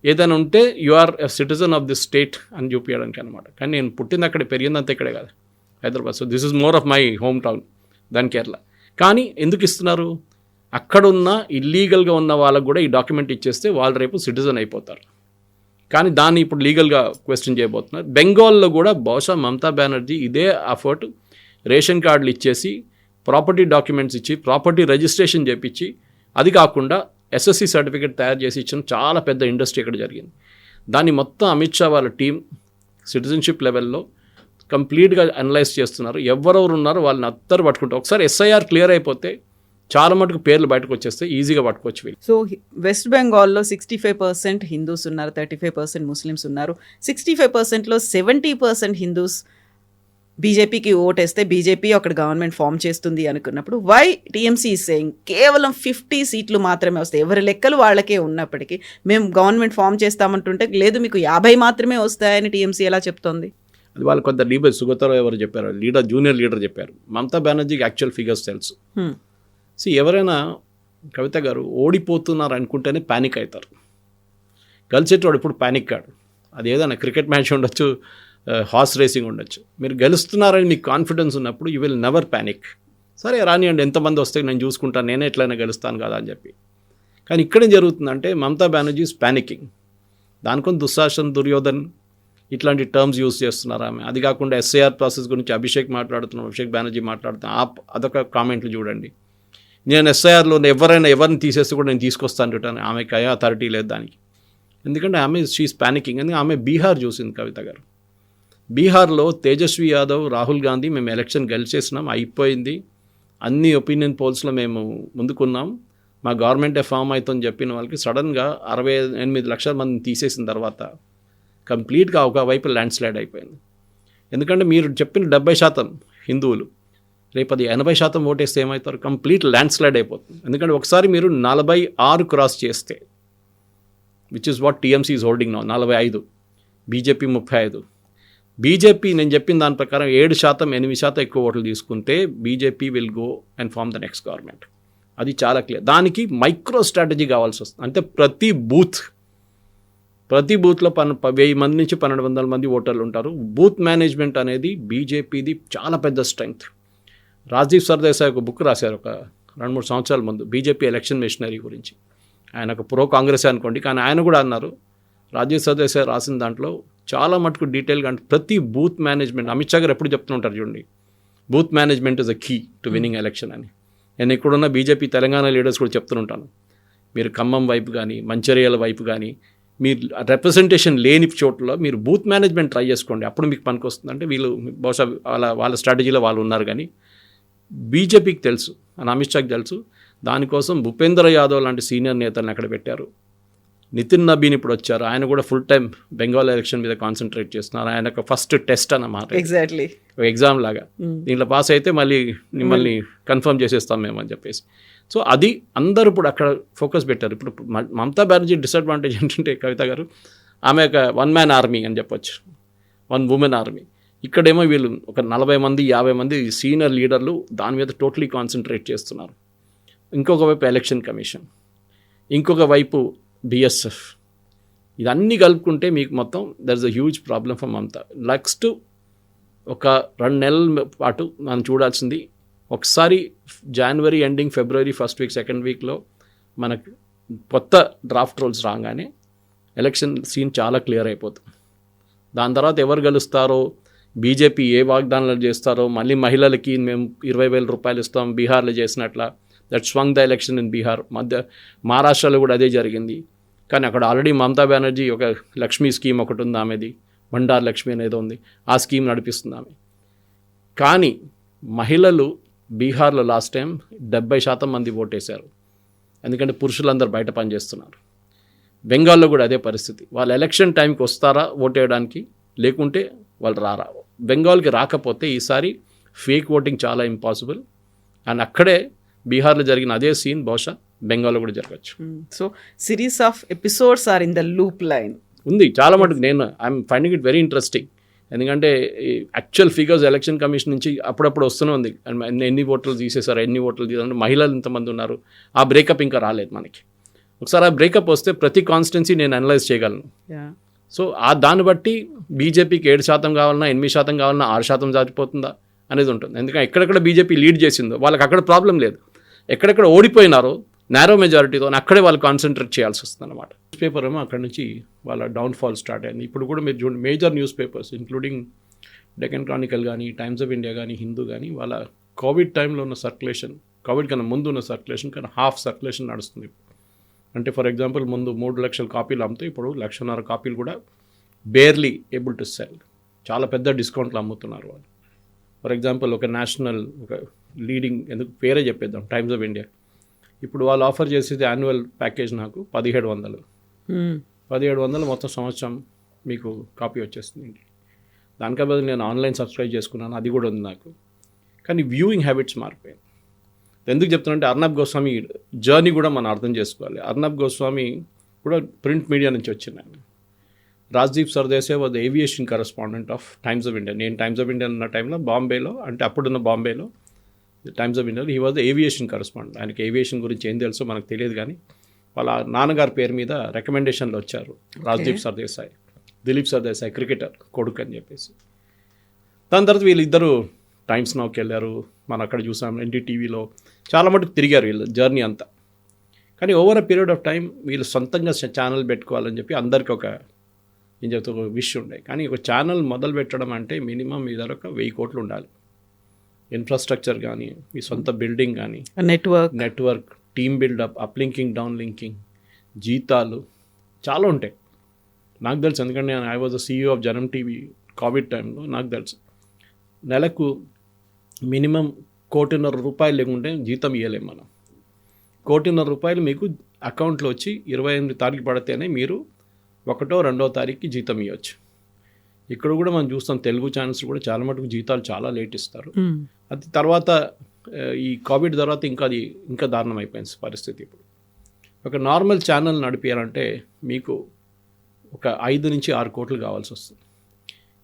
ఏదైనా ఉంటే you are a citizen of this state అని చూపించడానికి అనమాట. కానీ నేను పుట్టింది అక్కడే, పెరిగిందంతా ఇక్కడే కదా, Hyderabad. So this is more of my home town than Kerala. కానీ ఎందుకు ఇస్తున్నారు, అక్కడున్న ఇల్లీగల్గా ఉన్న వాళ్ళకు కూడా ఈ డాక్యుమెంట్ ఇచ్చేస్తే వాళ్ళు రేపు సిటిజన్ అయిపోతారు. కానీ దాన్ని ఇప్పుడు లీగల్గా క్వశ్చన్ చేయబోతున్నారు. బెంగాల్లో కూడా బహుశా మమతా బెనర్జీ ఇదే అఫర్ట్, రేషన్ కార్డులు ఇచ్చేసి ప్రాపర్టీ డాక్యుమెంట్స్ ఇచ్చి ప్రాపర్టీ రిజిస్ట్రేషన్ చేయించి, అది కాకుండా ఎస్ఎస్సి సర్టిఫికేట్ తయారు చేసి ఇచ్చిన చాలా పెద్ద ఇండస్ట్రీ ఇక్కడ జరిగింది. దాన్ని మొత్తం అమిత్ షా వాళ్ళ టీం సిటిజన్షిప్ లెవెల్లో కంప్లీట్గా అనలైజ్ చేస్తున్నారు. ఎవరెవరు ఉన్నారో వాళ్ళని అందరూ పట్టుకుంటారు. ఒకసారి ఎస్ఐఆర్ క్లియర్ అయిపోతే చాలా మటుకు పేర్లు బయటకు వచ్చేస్తే ఈజీగా పట్టుకోవచ్చు వీళ్ళు. సో వెస్ట్ బెంగాల్లో 65% హిందూస్ ఉన్నారు, 35% ముస్లిమ్స్ ఉన్నారు. 65%లో 70% హిందూస్ బీజేపీకి ఓటేస్తే బీజేపీ అక్కడ గవర్నమెంట్ ఫామ్ చేస్తుంది అనుకున్నప్పుడు వై టీఎంసీ ఈజ్ సేయింగ్ కేవలం 50 సీట్లు మాత్రమే వస్తాయి, ఎవరి లెక్కలు వాళ్ళకే ఉన్నప్పటికీ మేము గవర్నమెంట్ ఫామ్ చేస్తామంటుంటే లేదు మీకు 50 మాత్రమే వస్తాయని టీఎంసీ ఎలా చెప్తోంది? అది వాళ్ళు కొంత లీడర్ సుగతరావు ఎవరు చెప్పారు, జూనియర్ లీడర్ చెప్పారు. మమతా బెనర్జీకి యాక్చువల్ ఫిగర్స్ తెలుసు. ఎవరైనా కవిత గారు ఓడిపోతున్నారు అనుకుంటేనే ప్యానిక్ అవుతారు. గెలిచేటోడు ఇప్పుడు ప్యానిక్ కాడు. అది ఏదైనా క్రికెట్ మ్యాచ్ ఉండొచ్చు, హార్స్ రేసింగ్ ఉండొచ్చు. మీరు గెలుస్తున్నారని మీకు కాన్ఫిడెన్స్ ఉన్నప్పుడు యూ విల్ నెవర్ ప్యానిక్. సరే రానియండి, ఎంతమంది వస్తే నేను చూసుకుంటాను, నేనే ఎట్లయినా గెలుస్తాను కదా అని చెప్పి. కానీ ఇక్కడేం జరుగుతుందంటే మమతా బెనర్జీ ఈజ్ ప్యానికింగ్. దానికొని దుశ్శాసన్, దుర్యోధన్ ఇట్లాంటి టర్మ్స్ యూజ్ చేస్తున్నారు ఆమె. అది కాకుండా ఎస్ఐఆర్ ప్రాసెస్ గురించి అభిషేక్ బెనర్జీ మాట్లాడుతున్నాం, అదొక కామెంట్లు చూడండి. నేను ఎస్ఐఆర్లో ఎవరిని తీసేస్తే కూడా నేను తీసుకొస్తాను అంటాను. ఆమెకి అథారిటీ లేదు దానికి. ఎందుకంటే ఆమె షీఈస్ ప్యానికింగ్. ఎందుకంటే ఆమె బీహార్ చూసింది కవిత గారు. బీహార్లో తేజస్వి యాదవ్, రాహుల్ గాంధీ మేము ఎలక్షన్ గెలిచేసినాం, అయిపోయింది, అన్ని ఒపీనియన్ పోల్స్లో మేము ముందుకున్నాం, మా గవర్నమెంటే ఫామ్ అవుతుందని చెప్పిన వాళ్ళకి సడన్గా 68 లక్షల మందిని తీసేసిన తర్వాత కంప్లీట్గా ఒకవైపు ల్యాండ్ స్లైడ్ అయిపోయింది. ఎందుకంటే మీరు చెప్పిన 70% హిందువులు, రేపు అది 80% ఓటేస్తే ఏమవుతారు, కంప్లీట్ ల్యాండ్ స్లైడ్ అయిపోతుంది. ఎందుకంటే ఒకసారి మీరు 46 క్రాస్ చేస్తే, which is what TMC is holding now, 45, BJP 35. BJP నేను చెప్పిన దాని ప్రకారం 7%, 8% ఎక్కువ ఓట్లు తీసుకుంటే BJP will go and form the next government. అది చాలా క్లియర్. దానికి మైక్రో స్ట్రాటజీ కావాల్సి వస్తుంది. అంటే ప్రతి బూత్లో 1000 మంది నుంచి 1200 మంది ఓటర్లు ఉంటారు. బూత్ మేనేజ్మెంట్ అనేది బీజేపీది చాలా పెద్ద స్ట్రెంగ్త్. రాజీవ్ సర్దేశాయ్ ఒక బుక్ రాశారు ఒక 2-3 సంవత్సరాల ముందు బీజేపీ ఎలక్షన్ మిషనరీ గురించి. ఆయన ఒక ప్రో కాంగ్రెస్ అనుకోండి, కానీ ఆయన కూడా అన్నారు, రాజీవ్ సర్దేశాయ్ రాసిన దాంట్లో చాలా మటుకు డీటెయిల్గా అంటే ప్రతి బూత్ మేనేజ్మెంట్ అమిత్ షా గారు ఎప్పుడు చెప్తూ ఉంటారు చూడండి, booth management is a key to winning election అని. నేను ఇక్కడున్న బీజేపీ తెలంగాణ లీడర్స్ కూడా చెప్తుంటాను, మీరు ఖమ్మం వైపు కానీ మంచిర్యాల వైపు కానీ మీరు రిప్రజెంటేషన్ లేని చోట్ల మీరు బూత్ మేనేజ్మెంట్ ట్రై చేసుకోండి, అప్పుడు మీకు పనికి వస్తుంది. అంటే వీళ్ళు బహుశా వాళ్ళ స్ట్రాటజీలో వాళ్ళు ఉన్నారు, కానీ బీజేపీకి తెలుసు అని అమిత్ షాకి తెలుసు. దానికోసం భూపేంద్ర యాదవ్ లాంటి సీనియర్ నేతలను అక్కడ పెట్టారు. నితిన్ నబీన్ ఇప్పుడు వచ్చారు, ఆయన కూడా ఫుల్ టైం బెంగాల్ ఎలక్షన్ మీద కాన్సన్ట్రేట్ చేస్తున్నారు. ఆయన ఒక ఫస్ట్ టెస్ట్ అన్నమాట, ఎగ్జాక్ట్లీ ఎగ్జామ్ లాగా. దీంట్లో పాస్ అయితే మళ్ళీ మిమ్మల్ని కన్ఫర్మ్ చేసేస్తాం మేము అని చెప్పేసి. సో అది అందరూ ఇప్పుడు అక్కడ ఫోకస్ పెట్టారు. ఇప్పుడు మమతా బెనర్జీ డిసడ్వాంటేజ్ ఏంటంటే కవిత గారు, ఆమె ఒక 1 మ్యాన్ ఆర్మీ అని చెప్పొచ్చు, 1 ఉమెన్ ఆర్మీ. ఇక్కడేమో వీళ్ళు ఒక 40 మంది 50 మంది సీనియర్ లీడర్లు దాని మీద టోటలీ కాన్సన్ట్రేట్ చేస్తున్నారు. ఇంకొక వైపు ఎలక్షన్ కమిషన్, ఇంకొక వైపు బిఎస్ఎఫ్, ఇదన్నీ కలుపుకుంటే మీకు మొత్తం there is a huge problem for Mamata. Next ఒక 2 నెలల పాటు మనం చూడాల్సింది, ఒకసారి జనవరి ఎండింగ్ ఫిబ్రవరి ఫస్ట్ వీక్ సెకండ్ వీక్లో మనకు కొత్త డ్రాఫ్ట్ రూల్స్ రాగానే ఎలక్షన్ సీన్ చాలా క్లియర్ అయిపోతుంది. దాని తర్వాత ఎవరు గెలుస్తారో, బీజేపీ ఏ వాగ్దానాలు చేస్తారో, మళ్ళీ మహిళలకి మేము 20,000 రూపాయలు ఇస్తాం బీహార్లో చేసినట్ల, that swung the election in Bihar. మహారాష్ట్రలో కూడా అదే జరిగింది. కానీ అక్కడ ఆల్రెడీ మమతా బెనర్జీ ఒక లక్ష్మీ స్కీమ్ ఒకటి ఉంది, ఆమెది బండార్ లక్ష్మి అనేది ఉంది, ఆ స్కీమ్ నడిపిస్తుంది ఆమె. కానీ మహిళలు బీహార్లో లాస్ట్ టైం 70% మంది ఓటేశారు, ఎందుకంటే పురుషులందరూ బయట పనిచేస్తున్నారు. బెంగాల్లో కూడా అదే పరిస్థితి. వాళ్ళు ఎలక్షన్ టైంకి వస్తారా ఓటేయడానికి, లేకుంటే వాళ్ళు రారా. బెంగాల్కి రాకపోతే ఈసారి ఫేక్ ఓటింగ్ చాలా ఇంపాసిబుల్. అండ్ అక్కడే బీహార్లో జరిగిన అదే సీన్ బహుశా బెంగాల్లో కూడా జరగచ్చు. So series of episodes are in the loop line ఉంది చాలా మటుకు. నేను I'm finding it very interesting, ఎందుకంటే యాక్చువల్ ఫిగర్స్ ఎలక్షన్ కమిషన్ నుంచి అప్పుడప్పుడు వస్తూనే ఉంది. ఎన్ని ఓట్లు తీసేశారు, ఎన్ని ఓట్లు తీసారు, మహిళలు ఎంతమంది ఉన్నారు, ఆ బ్రేకప్ ఇంకా రాలేదు మనకి. ఒకసారి ఆ బ్రేకప్ వస్తే ప్రతి కాన్స్టిట్యున్సీ నేను అనలైజ్ చేయగలను. సో దాన్ని బట్టి బీజేపీకి 7% కావాలన్నా 8% కావాలన్నా 6% సరిపోతుందా అనేది ఉంటుంది. ఎందుకంటే ఎక్కడెక్కడ బీజేపీ లీడ్ చేసిందో వాళ్ళకి అక్కడ ప్రాబ్లం లేదు, ఎక్కడెక్కడ ఓడిపోయినారో నేరో మెజారిటీతో అక్కడే వాళ్ళు కాన్సన్ట్రేట్ చేయాల్సి వస్తుంది అనమాట. న్యూస్ పేపర్ ఏమో అక్కడ నుంచి వాళ్ళ డౌన్ఫాల్ స్టార్ట్ అయింది. ఇప్పుడు కూడా మీరు చూడండి, major news papers including Deccan Chronicle కానీ, టైమ్స్ ఆఫ్ ఇండియా కానీ, హిందూ కానీ, వాళ్ళ కోవిడ్ టైంలో ఉన్న సర్క్యులేషన్, కోవిడ్ కన్నా ముందు ఉన్న సర్క్యులేషన్ కన్నా హాఫ్ సర్క్యులేషన్ నడుస్తుంది. అంటే ఫర్ ఎగ్జాంపుల్ ముందు 3 లక్షల కాపీలు అమ్ముతాయి, ఇప్పుడు 1.5 కాపీలు కూడా బేర్లీ ఏబుల్ టు సెల్. చాలా పెద్ద డిస్కౌంట్లు అమ్ముతున్నారు వాళ్ళు. ఫర్ ఎగ్జాంపుల్ ఒక నేషనల్ ఒక లీడింగ్, ఎందుకు పేరే చెప్పేద్దాం, టైమ్స్ ఆఫ్ ఇండియా, ఇప్పుడు వాళ్ళు ఆఫర్ చేసేది యాన్యువల్ ప్యాకేజ్ నాకు 1700. 1700 మొత్తం సంవత్సరం మీకు కాపీ వచ్చేస్తుంది. దానికే బదులు నేను ఆన్లైన్ సబ్స్క్రైబ్ చేసుకున్నాను, అది కూడా ఉంది నాకు. కానీ వ్యూయింగ్ హ్యాబిట్స్ మారిపోయాయి. ఎందుకు చెప్తున్నానంటే అర్నబ్ గోస్వామి జర్నీ కూడా మనం అర్థం చేసుకోవాలి. అర్నబ్ గోస్వామి కూడా ప్రింట్ మీడియా నుంచి వచ్చిన ఆయన. Rajdeep Sardesai was aviation correspondent of times of India. నేను టైమ్స్ ఆఫ్ ఇండియా ఉన్న టైంలో బాంబేలో, అంటే అప్పుడున్న బాంబేలో టైమ్స్ ఆఫ్ ఇండియాలో హీ వాజ్ ఏవియేషన్ కరెస్పాండెంట్. ఆయనకి ఏవియేషన్ గురించి ఏం తెలుసో మనకు తెలియదు, కానీ వాళ్ళ నాన్నగారి పేరు మీద రికమెండేషన్లు వచ్చారు. రాజ్దీప్ సర్దేశాయ్, దిలీప్ సర్దేశాయ్ క్రికెటర్ కొడుకు అని చెప్పేసి. దాని తర్వాత వీళ్ళిద్దరూ టైమ్స్ నౌకి వెళ్ళారు, మనం అక్కడ చూసాం, ఎన్డీటీవీలో చాలా మటుకు తిరిగారు వీళ్ళు జర్నీ అంతా. కానీ over a period of time వీళ్ళు సొంతంగా ఛానల్ పెట్టుకోవాలని చెప్పి అందరికీ ఒక ఏం చెప్తే ఒక విష్ ఉండే. కానీ ఒక ఛానల్ మొదలు పెట్టడం అంటే మినిమం మీ దగ్గర ఒక 1000 కోట్లు ఉండాలి. ఇన్ఫ్రాస్ట్రక్చర్ కానీ, మీ సొంత బిల్డింగ్ కానీ, network, team buildup, up linking, down linking, జీతాలు చాలా ఉంటాయి. నాకు తెలుసు, ఎందుకంటే I was the CEO of Janam TV covid టైంలో. నాకు తెలుసు నెలకు మినిమం 1.5 కోటి లేకుంటే జీతం ఇవ్వలేము మనం. 1.5 కోటి మీకు అకౌంట్లో వచ్చి 28 తారీఖు పడితేనే మీరు 1వ 2వ తారీఖుకి జీతం ఇవ్వచ్చు. ఇక్కడ కూడా మనం చూస్తాం, తెలుగు ఛానల్స్ కూడా చాలా మటుకు జీతాలు చాలా లేట్ ఇస్తారు. అది తర్వాత ఈ కోవిడ్ తర్వాత ఇంకా దారుణం అయిపోయింది పరిస్థితి. ఇప్పుడు ఒక నార్మల్ ఛానల్ నడిపించాలంటే మీకు ఒక 5 నుంచి 6 కోట్లు కావాల్సి వస్తుంది.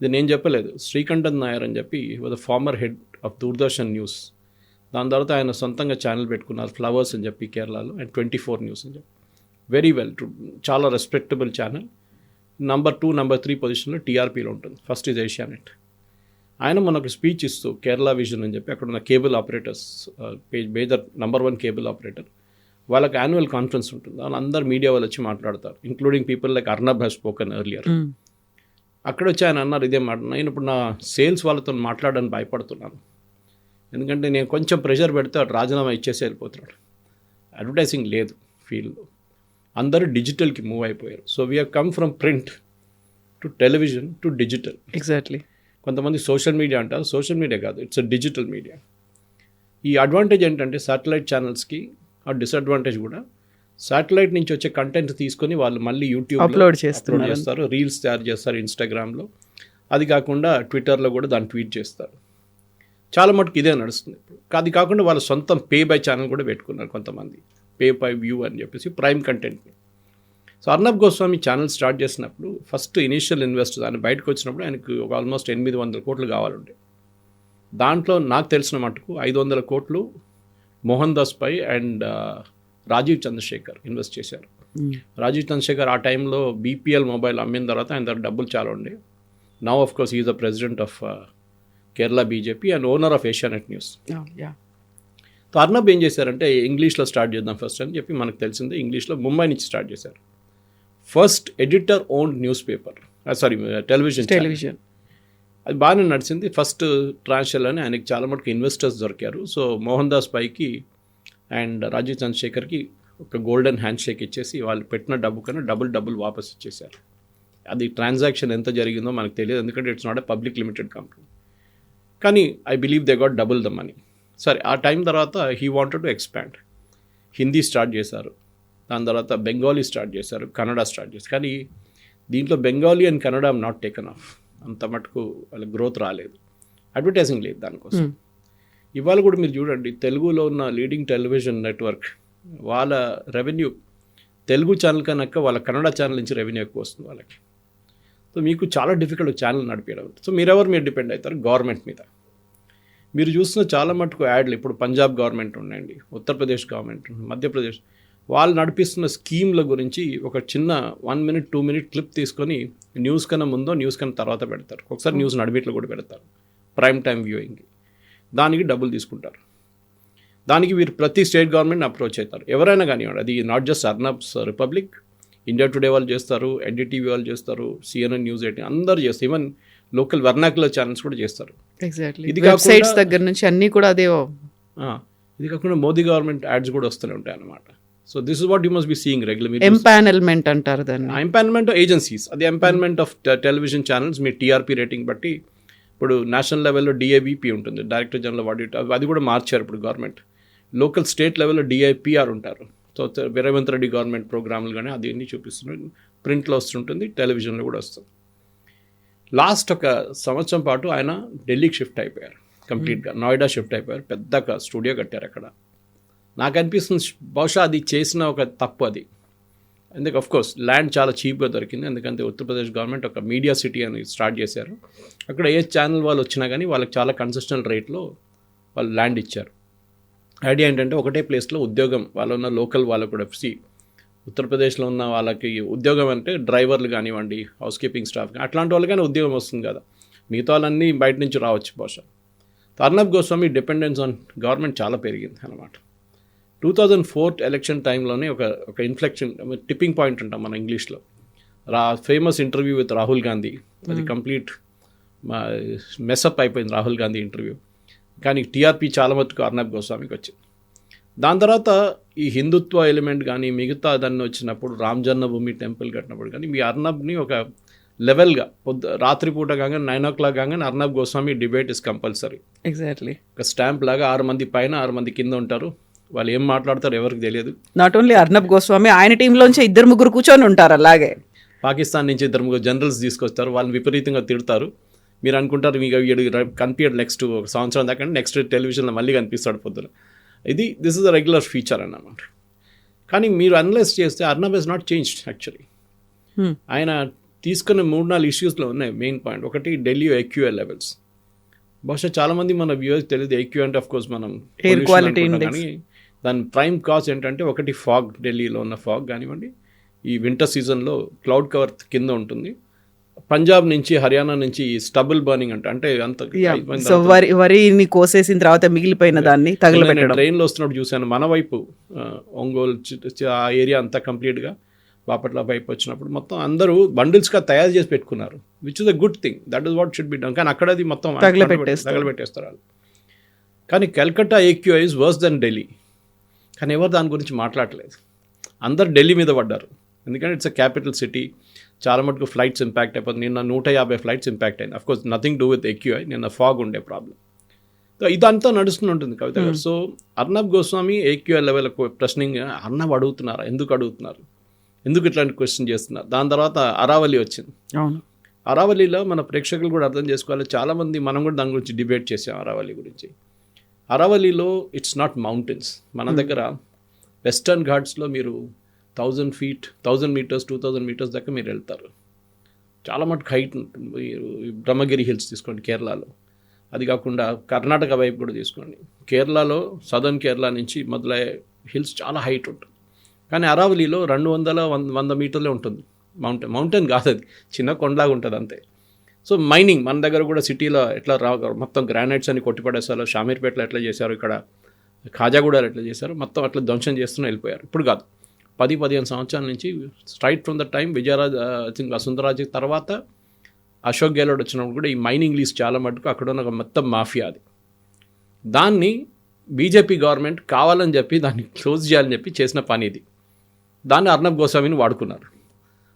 ఇది నేను చెప్పలేదు, శ్రీకంఠన్ నాయర్ అని చెప్పి was the former head of Doordarshan news. దాని తర్వాత ఆయన సొంతంగా ఛానల్ పెట్టుకున్నారు, ఫ్లవర్స్ అని చెప్పి కేరళలో, అండ్ 24 న్యూస్ అని చెప్పి. వెరీ వెల్, చాలా రెస్పెక్టబుల్ ఛానల్. నెంబర్ 2, నెంబర్ 3 పొజిషన్లో టీఆర్పీలో ఉంటుంది. First is Asianet. ఆయన మనకు స్పీచ్ ఇస్తూ కేరళ విజన్ అని చెప్పి అక్కడ ఉన్న cable operators, major number 1 cable operator, వాళ్ళకి యాన్యువల్ కాన్ఫరెన్స్ ఉంటుంది. వాళ్ళు అందరు మీడియా వాళ్ళు వచ్చి మాట్లాడతారు, including people like Arnab has spoken earlier. అక్కడ వచ్చి ఆయన అన్నారు ఇదే మాట, నేను ఇప్పుడు నా సేల్స్ వాళ్ళతో మాట్లాడడానికి భయపడుతున్నాను, ఎందుకంటే నేను కొంచెం ప్రెషర్ పెడితే వాడు రాజీనామా ఇచ్చేసి వెళ్ళిపోతున్నాడు. అడ్వర్టైజింగ్ లేదు ఫీల్డ్లో, అందరూ డిజిటల్కి మూవ్ అయిపోయారు. So we have come from print to television to digital. Exactly. కొంతమంది సోషల్ మీడియా అంటారు, సోషల్ మీడియా కాదు, ఇట్స్ అ డిజిటల్ మీడియా. ఈ అడ్వాంటేజ్ ఏంటంటే శాటిలైట్ ఛానల్స్కి, ఆ డిసడ్వాంటేజ్ కూడా శాటిలైట్ నుంచి వచ్చే కంటెంట్ తీసుకొని వాళ్ళు మళ్ళీ యూట్యూబ్ అప్లోడ్ చేస్తారు, రీల్స్ తయారు చేస్తారు ఇన్స్టాగ్రామ్లో, అది కాకుండా ట్విట్టర్లో కూడా దాన్ని ట్వీట్ చేస్తారు. చాలా మటుకు ఇదే నడుస్తుంది ఇప్పుడు. అది కాకుండా వాళ్ళ సొంతం పే బై ఛానల్ కూడా పెట్టుకున్నారు కొంతమంది, పే బై వ్యూ అని చెప్పేసి ప్రైమ్ కంటెంట్ని. So Arnab Goswami channel start చేసినప్పుడు ఫస్ట్ ఇనీషియల్ ఇన్వెస్టర్ ఆయన బయటకు వచ్చినప్పుడు ఆయనకు ఆల్మోస్ట్ 800 కోట్లు కావాలండి. దాంట్లో నాకు తెలిసిన మటుకు 500 కోట్లు మోహన్ దాస్ పై అండ్ రాజీవ్ చంద్రశేఖర్ ఇన్వెస్ట్ చేశారు. రాజీవ్ చంద్రశేఖర్ ఆ టైంలో బీపీఎల్ మొబైల్ అమ్మిన తర్వాత ఆయన దగ్గర డబ్బులు చాలా ఉండే. Now of course is the president of Kerala BJP and owner of Asianet news. So Arnab ఏం చేశారంటే ఇంగ్లీష్లో స్టార్ట్ చేద్దాం ఫస్ట్ అని చెప్పి, మనకు తెలిసిందే ఇంగ్లీష్లో ముంబై నుంచి స్టార్ట్ చేశారు. First editor own news paper, television. అది బాగానే నడిచింది. ఫస్ట్ ట్రాన్స్లోనే ఆయనకి చాలా మటుకు ఇన్వెస్టర్స్ దొరికారు. సో మోహన్ దాస్ పైకి అండ్ రాజీవ్ చంద్రశేఖర్కి ఒక గోల్డెన్ హ్యాండ్ షేక్ ఇచ్చేసి వాళ్ళు పెట్టిన డబ్బు కన్నా డబుల్ వాపస్ ఇచ్చేశారు. అది ట్రాన్సాక్షన్ ఎంత జరిగిందో మనకు తెలియదు, ఎందుకంటే it's not a public limited company. కానీ I believe they got double the money. సరే, ఆ టైం తర్వాత he wanted to expand. Hindi start చేశారు, దాని తర్వాత బెంగాలీ స్టార్ట్ చేశారు, కన్నడ స్టార్ట్ చేశారు. కానీ దీంట్లో Bengali and Kannada not taken off, అంత మటుకు వాళ్ళ గ్రోత్ రాలేదు, అడ్వర్టైజింగ్ లేదు దానికోసం. ఇవాళ కూడా మీరు చూడండి, తెలుగులో ఉన్న లీడింగ్ టెలివిజన్ నెట్వర్క్ వాళ్ళ రెవెన్యూ తెలుగు ఛానల్ కన్నా వాళ్ళ కన్నడ ఛానల్ నుంచి రెవెన్యూ ఎక్కువ వస్తుంది వాళ్ళకి. సో మీకు చాలా డిఫికల్ట్ ఛానల్ నడిపేయడం. సో మీరు డిపెండ్ అవుతారు గవర్నమెంట్ మీద. మీరు చూస్తున్న చాలా మటుకు యాడ్లు ఇప్పుడు పంజాబ్ గవర్నమెంట్ ఉండండి, ఉత్తరప్రదేశ్ గవర్నమెంట్, మధ్యప్రదేశ్, వాళ్ళు నడిపిస్తున్న స్కీమ్ల గురించి ఒక చిన్న 1 minute 2 minute క్లిప్ తీసుకొని న్యూస్ కన్నా ముందో న్యూస్ కన్నా తర్వాత పెడతారు. ఒకసారి న్యూస్ నడిమిట్లో కూడా పెడతారు ప్రైమ్ టైం వ్యూయింగ్కి. దానికి డబ్బులు తీసుకుంటారు. దానికి వీరు ప్రతి స్టేట్ గవర్నమెంట్ అప్రోచ్ అవుతారు, ఎవరైనా కానివ్వండి. అది not just Arnab's Republic, India Today వాళ్ళు చేస్తారు, ఎన్డీటీవీ వాళ్ళు చేస్తారు, CNN న్యూస్ 18 అందరూ చేస్తారు, ఈవెన్ లోకల్ వర్నాక్యులర్ ఛానల్స్ కూడా చేస్తారు. ఇది వెబ్సైట్స్ దగ్గర నుంచి అన్నీ కూడా అదే. ఇది కాకుండా మోదీ గవర్నమెంట్ యాడ్స్ కూడా వస్తూనే ఉంటాయి అన్నమాట. So this is what you must be seeing regularly. Empanelment అంటారు దాన్ని. ఎంపానల్మెంట్ ఏజెన్సీస్, అది empanelment of television channels. Me TRP rating బట్టి ఇప్పుడు నేషనల్ లెవెల్లో DAVP ఉంటుంది, డైరెక్టర్ జనరల్ ఆఫ్ ఆడిట్, అది కూడా మార్చారు ఇప్పుడు గవర్నమెంట్. లోకల్ స్టేట్ లెవెల్లో DIPR ఉంటారు. సో రేవంత్ రెడ్డి గవర్నమెంట్ ప్రోగ్రాములు కానీ అది అన్నీ చూపిస్తున్నారు, ప్రింట్లో వస్తుంటుంది, టెలివిజన్లో కూడా వస్తుంది. లాస్ట్ ఒక సంవత్సరం పాటు ఆయన ఢిల్లీకి షిఫ్ట్ అయిపోయారు, కంప్లీట్గా నోయిడా షిఫ్ట్ అయిపోయారు, పెద్ద స్టూడియో కట్టారు అక్కడ. నాకు అనిపిస్తుంది బహుశా అది చేసిన ఒక తప్పు అది. ఎందుకు అఫ్కోర్స్ ల్యాండ్ చాలా చీప్గా దొరికింది, ఎందుకంటే ఉత్తరప్రదేశ్ గవర్నమెంట్ ఒక మీడియా సిటీ అని స్టార్ట్ చేశారు. అక్కడ ఏ ఛానల్ వాళ్ళు వచ్చినా కానీ వాళ్ళకి చాలా కన్సెషనల్ రేట్లో వాళ్ళు ల్యాండ్ ఇచ్చారు. ఐడియా ఏంటంటే ఒకటే ప్లేస్లో ఉద్యోగం వాళ్ళ ఉన్న లోకల్ వాళ్ళకు కూడా ఉత్తరప్రదేశ్లో ఉన్న వాళ్ళకి ఉద్యోగం అంటే డ్రైవర్లు కానివ్వండి, హౌస్ కీపింగ్ స్టాఫ్ అట్లాంటి వాళ్ళకైనా ఉద్యోగం వస్తుంది కదా, మిగతా వాళ్ళన్నీ బయట నుంచి రావచ్చు బహుశా. Arnab Goswami dependence on government చాలా పెరిగింది అన్నమాట. 2004 ఎలక్షన్ టైంలోనే ఒక ఇన్ఫ్లెక్షన్ టిప్పింగ్ పాయింట్ ఉంటాం మన ఇంగ్లీష్లో. Famous interview with Rahul Gandhi, అది కంప్లీట్ మెస్అప్ అయిపోయింది రాహుల్ గాంధీ ఇంటర్వ్యూ. కానీ టీఆర్పీ చాలా మటుకు అర్నబ్ గోస్వామికి వచ్చింది. దాని తర్వాత ఈ హిందుత్వ ఎలిమెంట్ కానీ మిగతా దాన్ని వచ్చినప్పుడు రామ్ జన్మభూమి టెంపుల్ కట్టినప్పుడు కానీ మీ అర్నబ్ని ఒక లెవెల్గా రాత్రిపూట కాగానే 9 o'clock కాగానే Arnab Goswami debate is compulsory. Exactly. ఒక స్టాంప్ లాగా 6 మంది పైన 6 మంది కింద ఉంటారు, వాళ్ళు ఏం మాట్లాడతారు ఎవరికి తెలియదు. నాట్ ఓన్లీ అర్నబ్ గోస్వామి, ఆయన టీంలోంచి 2-3 కూర్చొని ఉంటారు. అలాగే పాకిస్తాన్ నుంచి 2-3 జనరల్స్ తీసుకొస్తారు, వాళ్ళని విపరీతంగా తిడతారు. మీరు అనుకుంటారు మీకు కనిపించడు నెక్స్ట్ ఒక సంవత్సరం దాకా, నెక్స్ట్ టెలివిజన్లో మళ్ళీ కనిపిస్తాడు పొద్దున. This is a regular feature అన్నమాట. కానీ మీరు అనలైజ్ చేస్తే Arnab is not changed actually. ఆయన తీసుకున్న 3-4 ఇష్యూస్లో ఉన్నాయి మెయిన్ పాయింట్. ఒకటి ఢిల్లీ AQI లెవెల్స్. బహుశా చాలామంది మన వ్యూవర్స్ తెలియదు AQI అంటే ఆఫ్ కోర్స్ మనం ఎయిర్ క్వాలిటీ ఇండెక్స్. కానీ దాని ప్రైమ్ కాజ్ ఏంటంటే ఒకటి ఫాగ్, ఢిల్లీలో ఉన్న ఫాగ్ కానివ్వండి, ఈ వింటర్ సీజన్లో క్లౌడ్ కవర్ కింద ఉంటుంది. పంజాబ్ నుంచి హర్యానా నుంచి స్టబుల్ బర్నింగ్ అంటే అంత వరిని కోసేసిన తర్వాత మిగిలిపోయిన దాన్ని తగలబెట్టడం. ట్రైన్లో వస్తున్నప్పుడు చూశాను మన వైపు ఒంగోలు ఆ ఏరియా అంతా కంప్లీట్గా బాపట్ల పైప్ వచ్చినప్పుడు మొత్తం అందరూ బండిల్స్గా తయారు చేసి పెట్టుకున్నారు, which is a good thing, that is what should be done. కానీ అక్కడ అది మొత్తం తగలబెట్టేస్తారు వాళ్ళు. కానీ Calcutta AQI is worse then Delhi. కానీ ఎవరు దాని గురించి మాట్లాడలేదు, అందరు ఢిల్లీ మీద పడ్డారు. ఎందుకంటే ఇట్స్ అ క్యాపిటల్ సిటీ, చాలా మటుకు ఫ్లైట్స్ ఇంపాక్ట్ అయిపోతుంది. నిన్న 150 ఫ్లైట్స్ ఇంపాక్ట్ అయింది. Of course nothing do with AQI, నిన్న ఫాగ్ ఉండే ప్రాబ్లం. ఇదంతా నడుస్తూనే ఉంటుంది కవిత గారు. So Arnab Goswami AQI level ప్రశ్నింగ్ అర్నబ్ అడుగుతున్నారు, ఎందుకు అడుగుతున్నారు, ఎందుకు ఇట్లాంటి క్వశ్చన్ చేస్తున్నారు. దాని తర్వాత అరావళి వచ్చింది. అరావళిలో మన ప్రేక్షకులు కూడా అర్థం చేసుకోవాలి, చాలామంది మనం కూడా దాని గురించి డిబేట్ చేసాం అరావళి గురించి. అరావళిలో ఇట్స్ నాట్ మౌంటైన్స్. మన దగ్గర వెస్టర్న్ ఘాట్స్లో మీరు 1000 feet 1000 meters 2000 meters దాకా మీరు వెళ్తారు, చాలా మటుకు హైట్ ఉంటుంది. మీరు బ్రహ్మగిరి హిల్స్ తీసుకోండి కేరళలో, అది కాకుండా కర్ణాటక వైపు కూడా తీసుకోండి, కేరళలో సదర్న్ కేరళ నుంచి మొదలయ్యే హిల్స్ చాలా హైట్ ఉంటుంది. కానీ అరావళిలో 200-100 మీటర్లే ఉంటుంది. మౌంటైన్ కాదు, అది చిన్న కొండలాగా ఉంటుంది అంతే. సో మైనింగ్ మన దగ్గర కూడా సిటీలో ఎట్లా మొత్తం గ్రానైట్స్ అని కొట్టిపడేసారో, షామీర్పేటలో ఎట్లా చేశారు, ఇక్కడ ఖాజాగూడలో ఎట్లా చేశారు, మొత్తం అట్లా ధ్వంసం చేస్తూనే వెళ్ళిపోయారు. ఇప్పుడు కాదు, 10-15 సంవత్సరాల నుంచి straight from the time Vijaya Raje I think Vasundhara Raje తర్వాత అశోక్ గెహ్లోట్ వచ్చినప్పుడు కూడా ఈ మైనింగ్ లీజ్ చాలా మటుకు అక్కడ ఉన్న మొత్తం మాఫియా అది. దాన్ని బీజేపీ గవర్నమెంట్ కావాలని చెప్పి దాన్ని క్లోజ్ చేయాలని చెప్పి చేసిన పని ఇది. దాన్ని అర్నబ్ గోస్వామిని వాడుకున్నారు.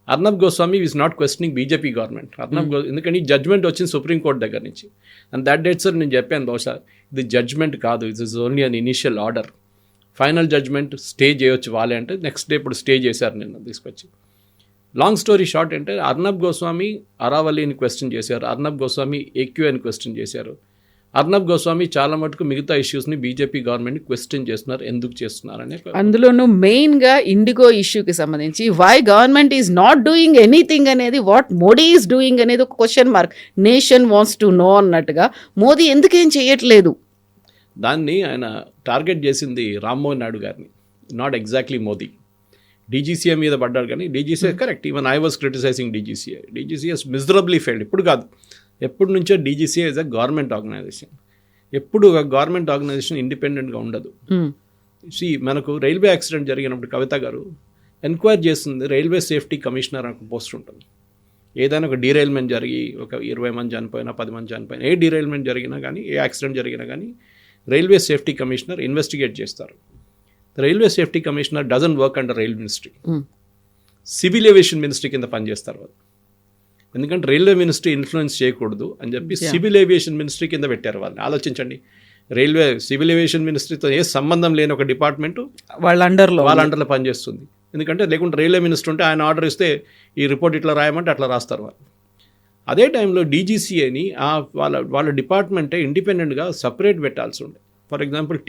Arnab Goswami is not questioning BJP government. ఎందుకంటే ఈ జడ్జ్మెంట్ వచ్చింది సుప్రీంకోర్టు దగ్గర నుంచి. అండ్ దట్ డేట్ సార్ నేను చెప్పాను, బహుశా ఇది జడ్జ్మెంట్ కాదు, it is only an initial order. Final judgment stay చేయొచ్చు వాళ్ళే అంటే నెక్స్ట్ డే ఇప్పుడు స్టే చేశారు నిన్న తీసుకొచ్చి. లాంగ్ స్టోరీ షార్ట్ అంటే అర్నబ్ గోస్వామి అరావళిని క్వశ్చన్ చేశారు, అర్నబ్ గోస్వామి AQIని క్వశ్చన్ చేశారు. అర్నబ్ గోస్వామి చాలా మటుకు మిగతా ఇష్యూస్ని బీజేపీ గవర్నమెంట్ని క్వశ్చన్ చేస్తున్నారు, ఎందుకు చేస్తున్నారని. అందులోనూ మెయిన్గా ఇండిగో ఇష్యూకి సంబంధించి why government is not doing anything అనేది, వాట్ మోడీ ఈజ్ డూయింగ్ అనేది ఒక question mark. Nation wants to know అన్నట్టుగా మోదీ ఎందుకేం చేయట్లేదు. దాన్ని ఆయన టార్గెట్ చేసింది రామ్మోహన్ నాయుడు గారిని, నాట్ ఎగ్జాక్ట్లీ మోదీ. DGCA మీద పడ్డారు కానీ DGCA correct, even I was criticising DGCA miserably failed. ఇప్పుడు కాదు, ఎప్పటి నుంచో DGCA is a government organisation. ఎప్పుడు ఒక గవర్నమెంట్ ఆర్గనైజేషన్ ఇండిపెండెంట్గా ఉండదు. మనకు రైల్వే యాక్సిడెంట్ జరిగినప్పుడు కవిత గారు ఎంక్వైరీ చేస్తుంది రైల్వే సేఫ్టీ కమిషనర్ అని ఒక పోస్ట్ ఉంటుంది. ఏదైనా ఒక డీరైల్మెంట్ జరిగి ఒక 20 మంది చనిపోయినా 10 మంది చనిపోయినా, ఏ డీరైల్మెంట్ జరిగినా కానీ, ఏ యాక్సిడెంట్ జరిగినా కానీ రైల్వే సేఫ్టీ కమిషనర్ ఇన్వెస్టిగేట్ చేస్తారు. Railway safety commissioner doesn't work under railway ministry, civil aviation ministry కింద పనిచేస్తారు వాళ్ళు. ఎందుకంటే రైల్వే మినిస్ట్రీ ఇన్ఫ్లుయెన్స్ చేయకూడదు అని చెప్పి సివిల్ ఏవియేషన్ మినిస్ట్రీ కింద పెట్టారు వాళ్ళని. ఆలోచించండి, రైల్వే సివిల్ ఏవియేషన్ మినిస్ట్రీతో ఏ సంబంధం లేని ఒక డిపార్ట్మెంటు వాళ్ళ అండర్లో పనిచేస్తుంది. ఎందుకంటే లేకుంటే రైల్వే మినిస్టర్ ఉంటే ఆయన ఆర్డర్ ఇస్తే ఈ రిపోర్ట్ ఇట్లా రాయమంటే అట్లా రాస్తారు వాళ్ళు. అదే టైంలో DGCAని వాళ్ళ డిపార్ట్మెంటే ఇండిపెండెంట్గా సపరేట్ పెట్టాల్సి ఉండే. ఫర్ ఎగ్జాంపుల్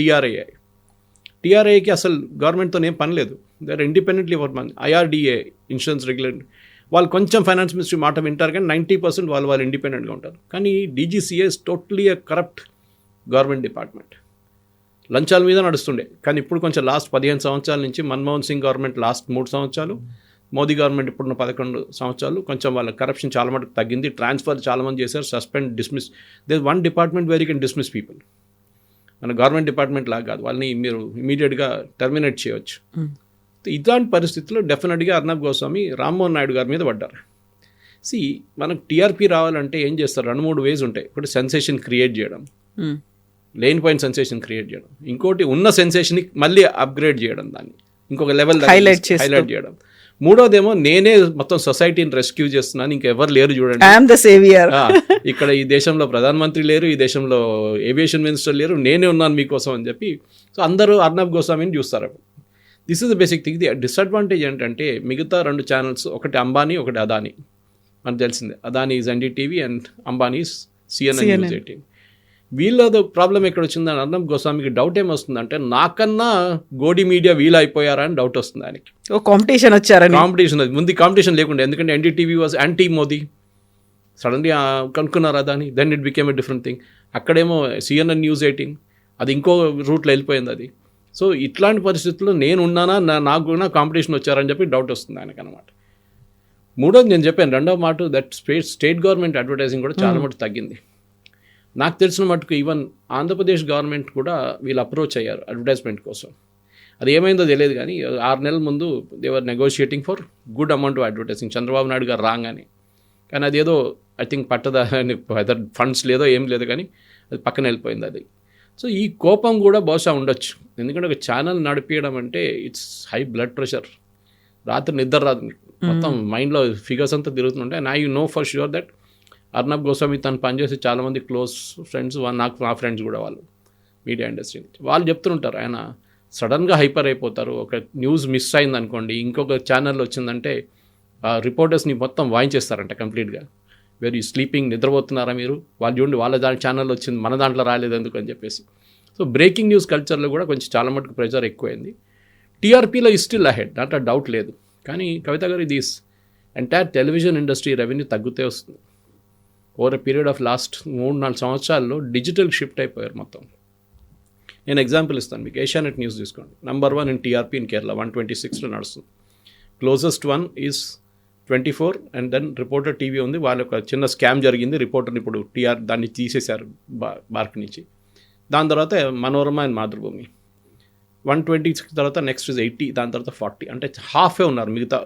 TRAకి అసలు గవర్నమెంట్తో ఏం పని లేదు, they are independently work. IRDA insurance regulator వాళ్ళు కొంచెం ఫైనాన్స్ మినిస్ట్రీ మాట వింటారు కానీ 90% వాళ్ళు ఇండిపెండెంట్గా ఉంటారు. కానీ DGCA is totally a corrupt government department. లంచాల మీద నడుస్తుండే. కానీ ఇప్పుడు కొంచెం లాస్ట్ 15 సంవత్సరాల నుంచి మన్మోహన్ సింగ్ గవర్నమెంట్ లాస్ట్ 3 సంవత్సరాలు, మోదీ గవర్నమెంట్ ఇప్పుడున్న 11 సంవత్సరాలు కొంచెం వాళ్ళ కరప్షన్ చాలా మటుకు తగ్గింది. ట్రాన్స్ఫర్ చాలామంది చేశారు, suspend, dismiss. There one department where you can dismiss people. మన గవర్నమెంట్ డిపార్ట్మెంట్ లాగా కాదు, వాళ్ళని మీరు ఇమీడియట్గా టర్మినేట్ చేయవచ్చు. ఇట్లాంటి పరిస్థితుల్లో డెఫినెట్గా అర్నబ్ గోస్వామి రామ్మోహన్ నాయుడు గారి మీద పడ్డారు. మనకు TRP రావాలంటే ఏం చేస్తారు, 2-3 వేస్ ఉంటాయి. ఒకటి సెన్సేషన్ క్రియేట్ చేయడం, లేనిపోయిన సెన్సేషన్ క్రియేట్ చేయడం. ఇంకోటి ఉన్న సెన్సేషన్ని మళ్ళీ అప్గ్రేడ్ చేయడం, దాన్ని ఇంకొక లెవెల్ హైలైట్ చేయడం. మూడోదేమో నేనే మొత్తం సొసైటీని రెస్క్యూ చేస్తున్నాను, ఇంకెవరు లేరు చూడండి, ఇక్కడ ఈ దేశంలో ప్రధానమంత్రి లేరు, ఈ దేశంలో ఏవియేషన్ మినిస్టర్ లేరు, నేనే ఉన్నాను మీకోసం అని చెప్పి. సో అందరూ అర్నబ్ గోస్వామిని చూస్తారు. This is the basic thing. The disadvantage ఏంటంటే మిగతా 2 ఛానల్స్, ఒకటి అంబానీ ఒకటి అదానీ, మనకు తెలిసిందే. Adani is NDTV and Ambani CNN News 18. వీళ్ళది ప్రాబ్లం ఎక్కడ వచ్చిందని అర్నబ్ గోస్వామికి డౌట్ ఏమొస్తుందంటే, నాకన్నా గోడి మీడియా వీళ్ళు అయిపోయారా అని డౌట్ వస్తుంది ఆయనకి. కాంపిటీషన్ వచ్చారని. ముందు కాంపిటీషన్ లేకుండా, ఎందుకంటే NDTV వాజ్ యాంటీ మోదీ, సడన్గా కనుక్కున్నారు Adani, then it became a different thing. అక్కడేమో CNN News 18, అది ఇంకో రూట్లో వెళ్ళిపోయింది అది. సో ఇట్లాంటి పరిస్థితుల్లో నేను ఉన్నానా, నాకు కూడా కాంపిటీషన్ వచ్చారని చెప్పి డౌట్ వస్తుంది ఆయనకు అనమాట. మూడోది నేను చెప్పాను, రెండవ మాట, దట్ స్టేట్ గవర్నమెంట్ అడ్వర్టైజింగ్ కూడా చాలా మటుకు తగ్గింది. నాకు తెలిసిన మటుకు ఈవెన్ ఆంధ్రప్రదేశ్ గవర్నమెంట్ కూడా వీళ్ళు అప్రోచ్ అయ్యారు అడ్వర్టైజ్మెంట్ కోసం. అది ఏమైందో తెలియదు కానీ 6 నెలల ముందు they were negotiating for good amount of advertising, Chandrababu Naidu గారు రాగానే. కానీ అదేదో ఐ థింక్ పట్టదా అదర్ ఫండ్స్ లేదో ఏం లేదు కానీ అది పక్కన వెళ్ళిపోయింది అది. సో ఈ కోపం కూడా బహుశా ఉండొచ్చు, ఎందుకంటే ఒక ఛానల్ నడిపించడం అంటే ఇట్స్ హై బ్లడ్ ప్రెషర్, రాత్రి నిద్ర రాదు మీకు, మొత్తం మైండ్లో ఫిగర్స్ అంతా తిరుగుతుంటాయి. And I know for sure that Arnab Goswami తను పనిచేసి చాలామంది క్లోజ్ ఫ్రెండ్స్, నా ఫ్రెండ్స్ కూడా వాళ్ళు మీడియా ఇండస్ట్రీ వాళ్ళు చెప్తుంటారు, ఆయన సడన్గా హైపర్ అయిపోతారు. ఒక న్యూస్ మిస్ అయింది అనుకోండి, ఇంకొక ఛానల్లో వచ్చిందంటే రిపోర్టర్స్ని మొత్తం వాయించేస్తారంట కంప్లీట్గా. వెరీ స్లీపింగ్, నిద్రపోతున్నారా మీరు, వాళ్ళు చూడండి వాళ్ళ ఛానల్లో వచ్చింది మన దాంట్లో రాలేదు ఎందుకు అని చెప్పేసి. సో బ్రేకింగ్ న్యూస్ కల్చర్లో కూడా కొంచెం చాలా మటుకు ప్రెజర్ ఎక్కువైంది. టీఆర్పీలో ఈ స్టిల్ అహెడ్, దాంట్లో డౌట్ లేదు. కానీ కవిత గారు ఇది ఎంటైర్ టెలివిజన్ ఇండస్ట్రీ రెవెన్యూ తగ్గుతే వస్తుంది. Over a period of last 3-4 సంవత్సరాల్లో డిజిటల్ షిఫ్ట్ అయిపోయారు మొత్తం. నేను ఎగ్జాంపుల్ ఇస్తాను మీకు, ఏషియానెట్ న్యూస్ తీసుకోండి, number 1 in TRP in Kerala 126లో నడుస్తుంది. Closest one is 24 and then reporter TV ఉంది, వాళ్ళ ఒక చిన్న స్కామ్ జరిగింది, రిపోర్టర్ని ఇప్పుడు దాన్ని తీసేశారు బార్క్ నుంచి. దాని తర్వాత మనోరమ అండ్ మాతృభూమి 126 తర్వాత నెక్స్ట్ ఇస్ 80, దాని తర్వాత 40, అంటే హాఫే ఉన్నారు మిగతా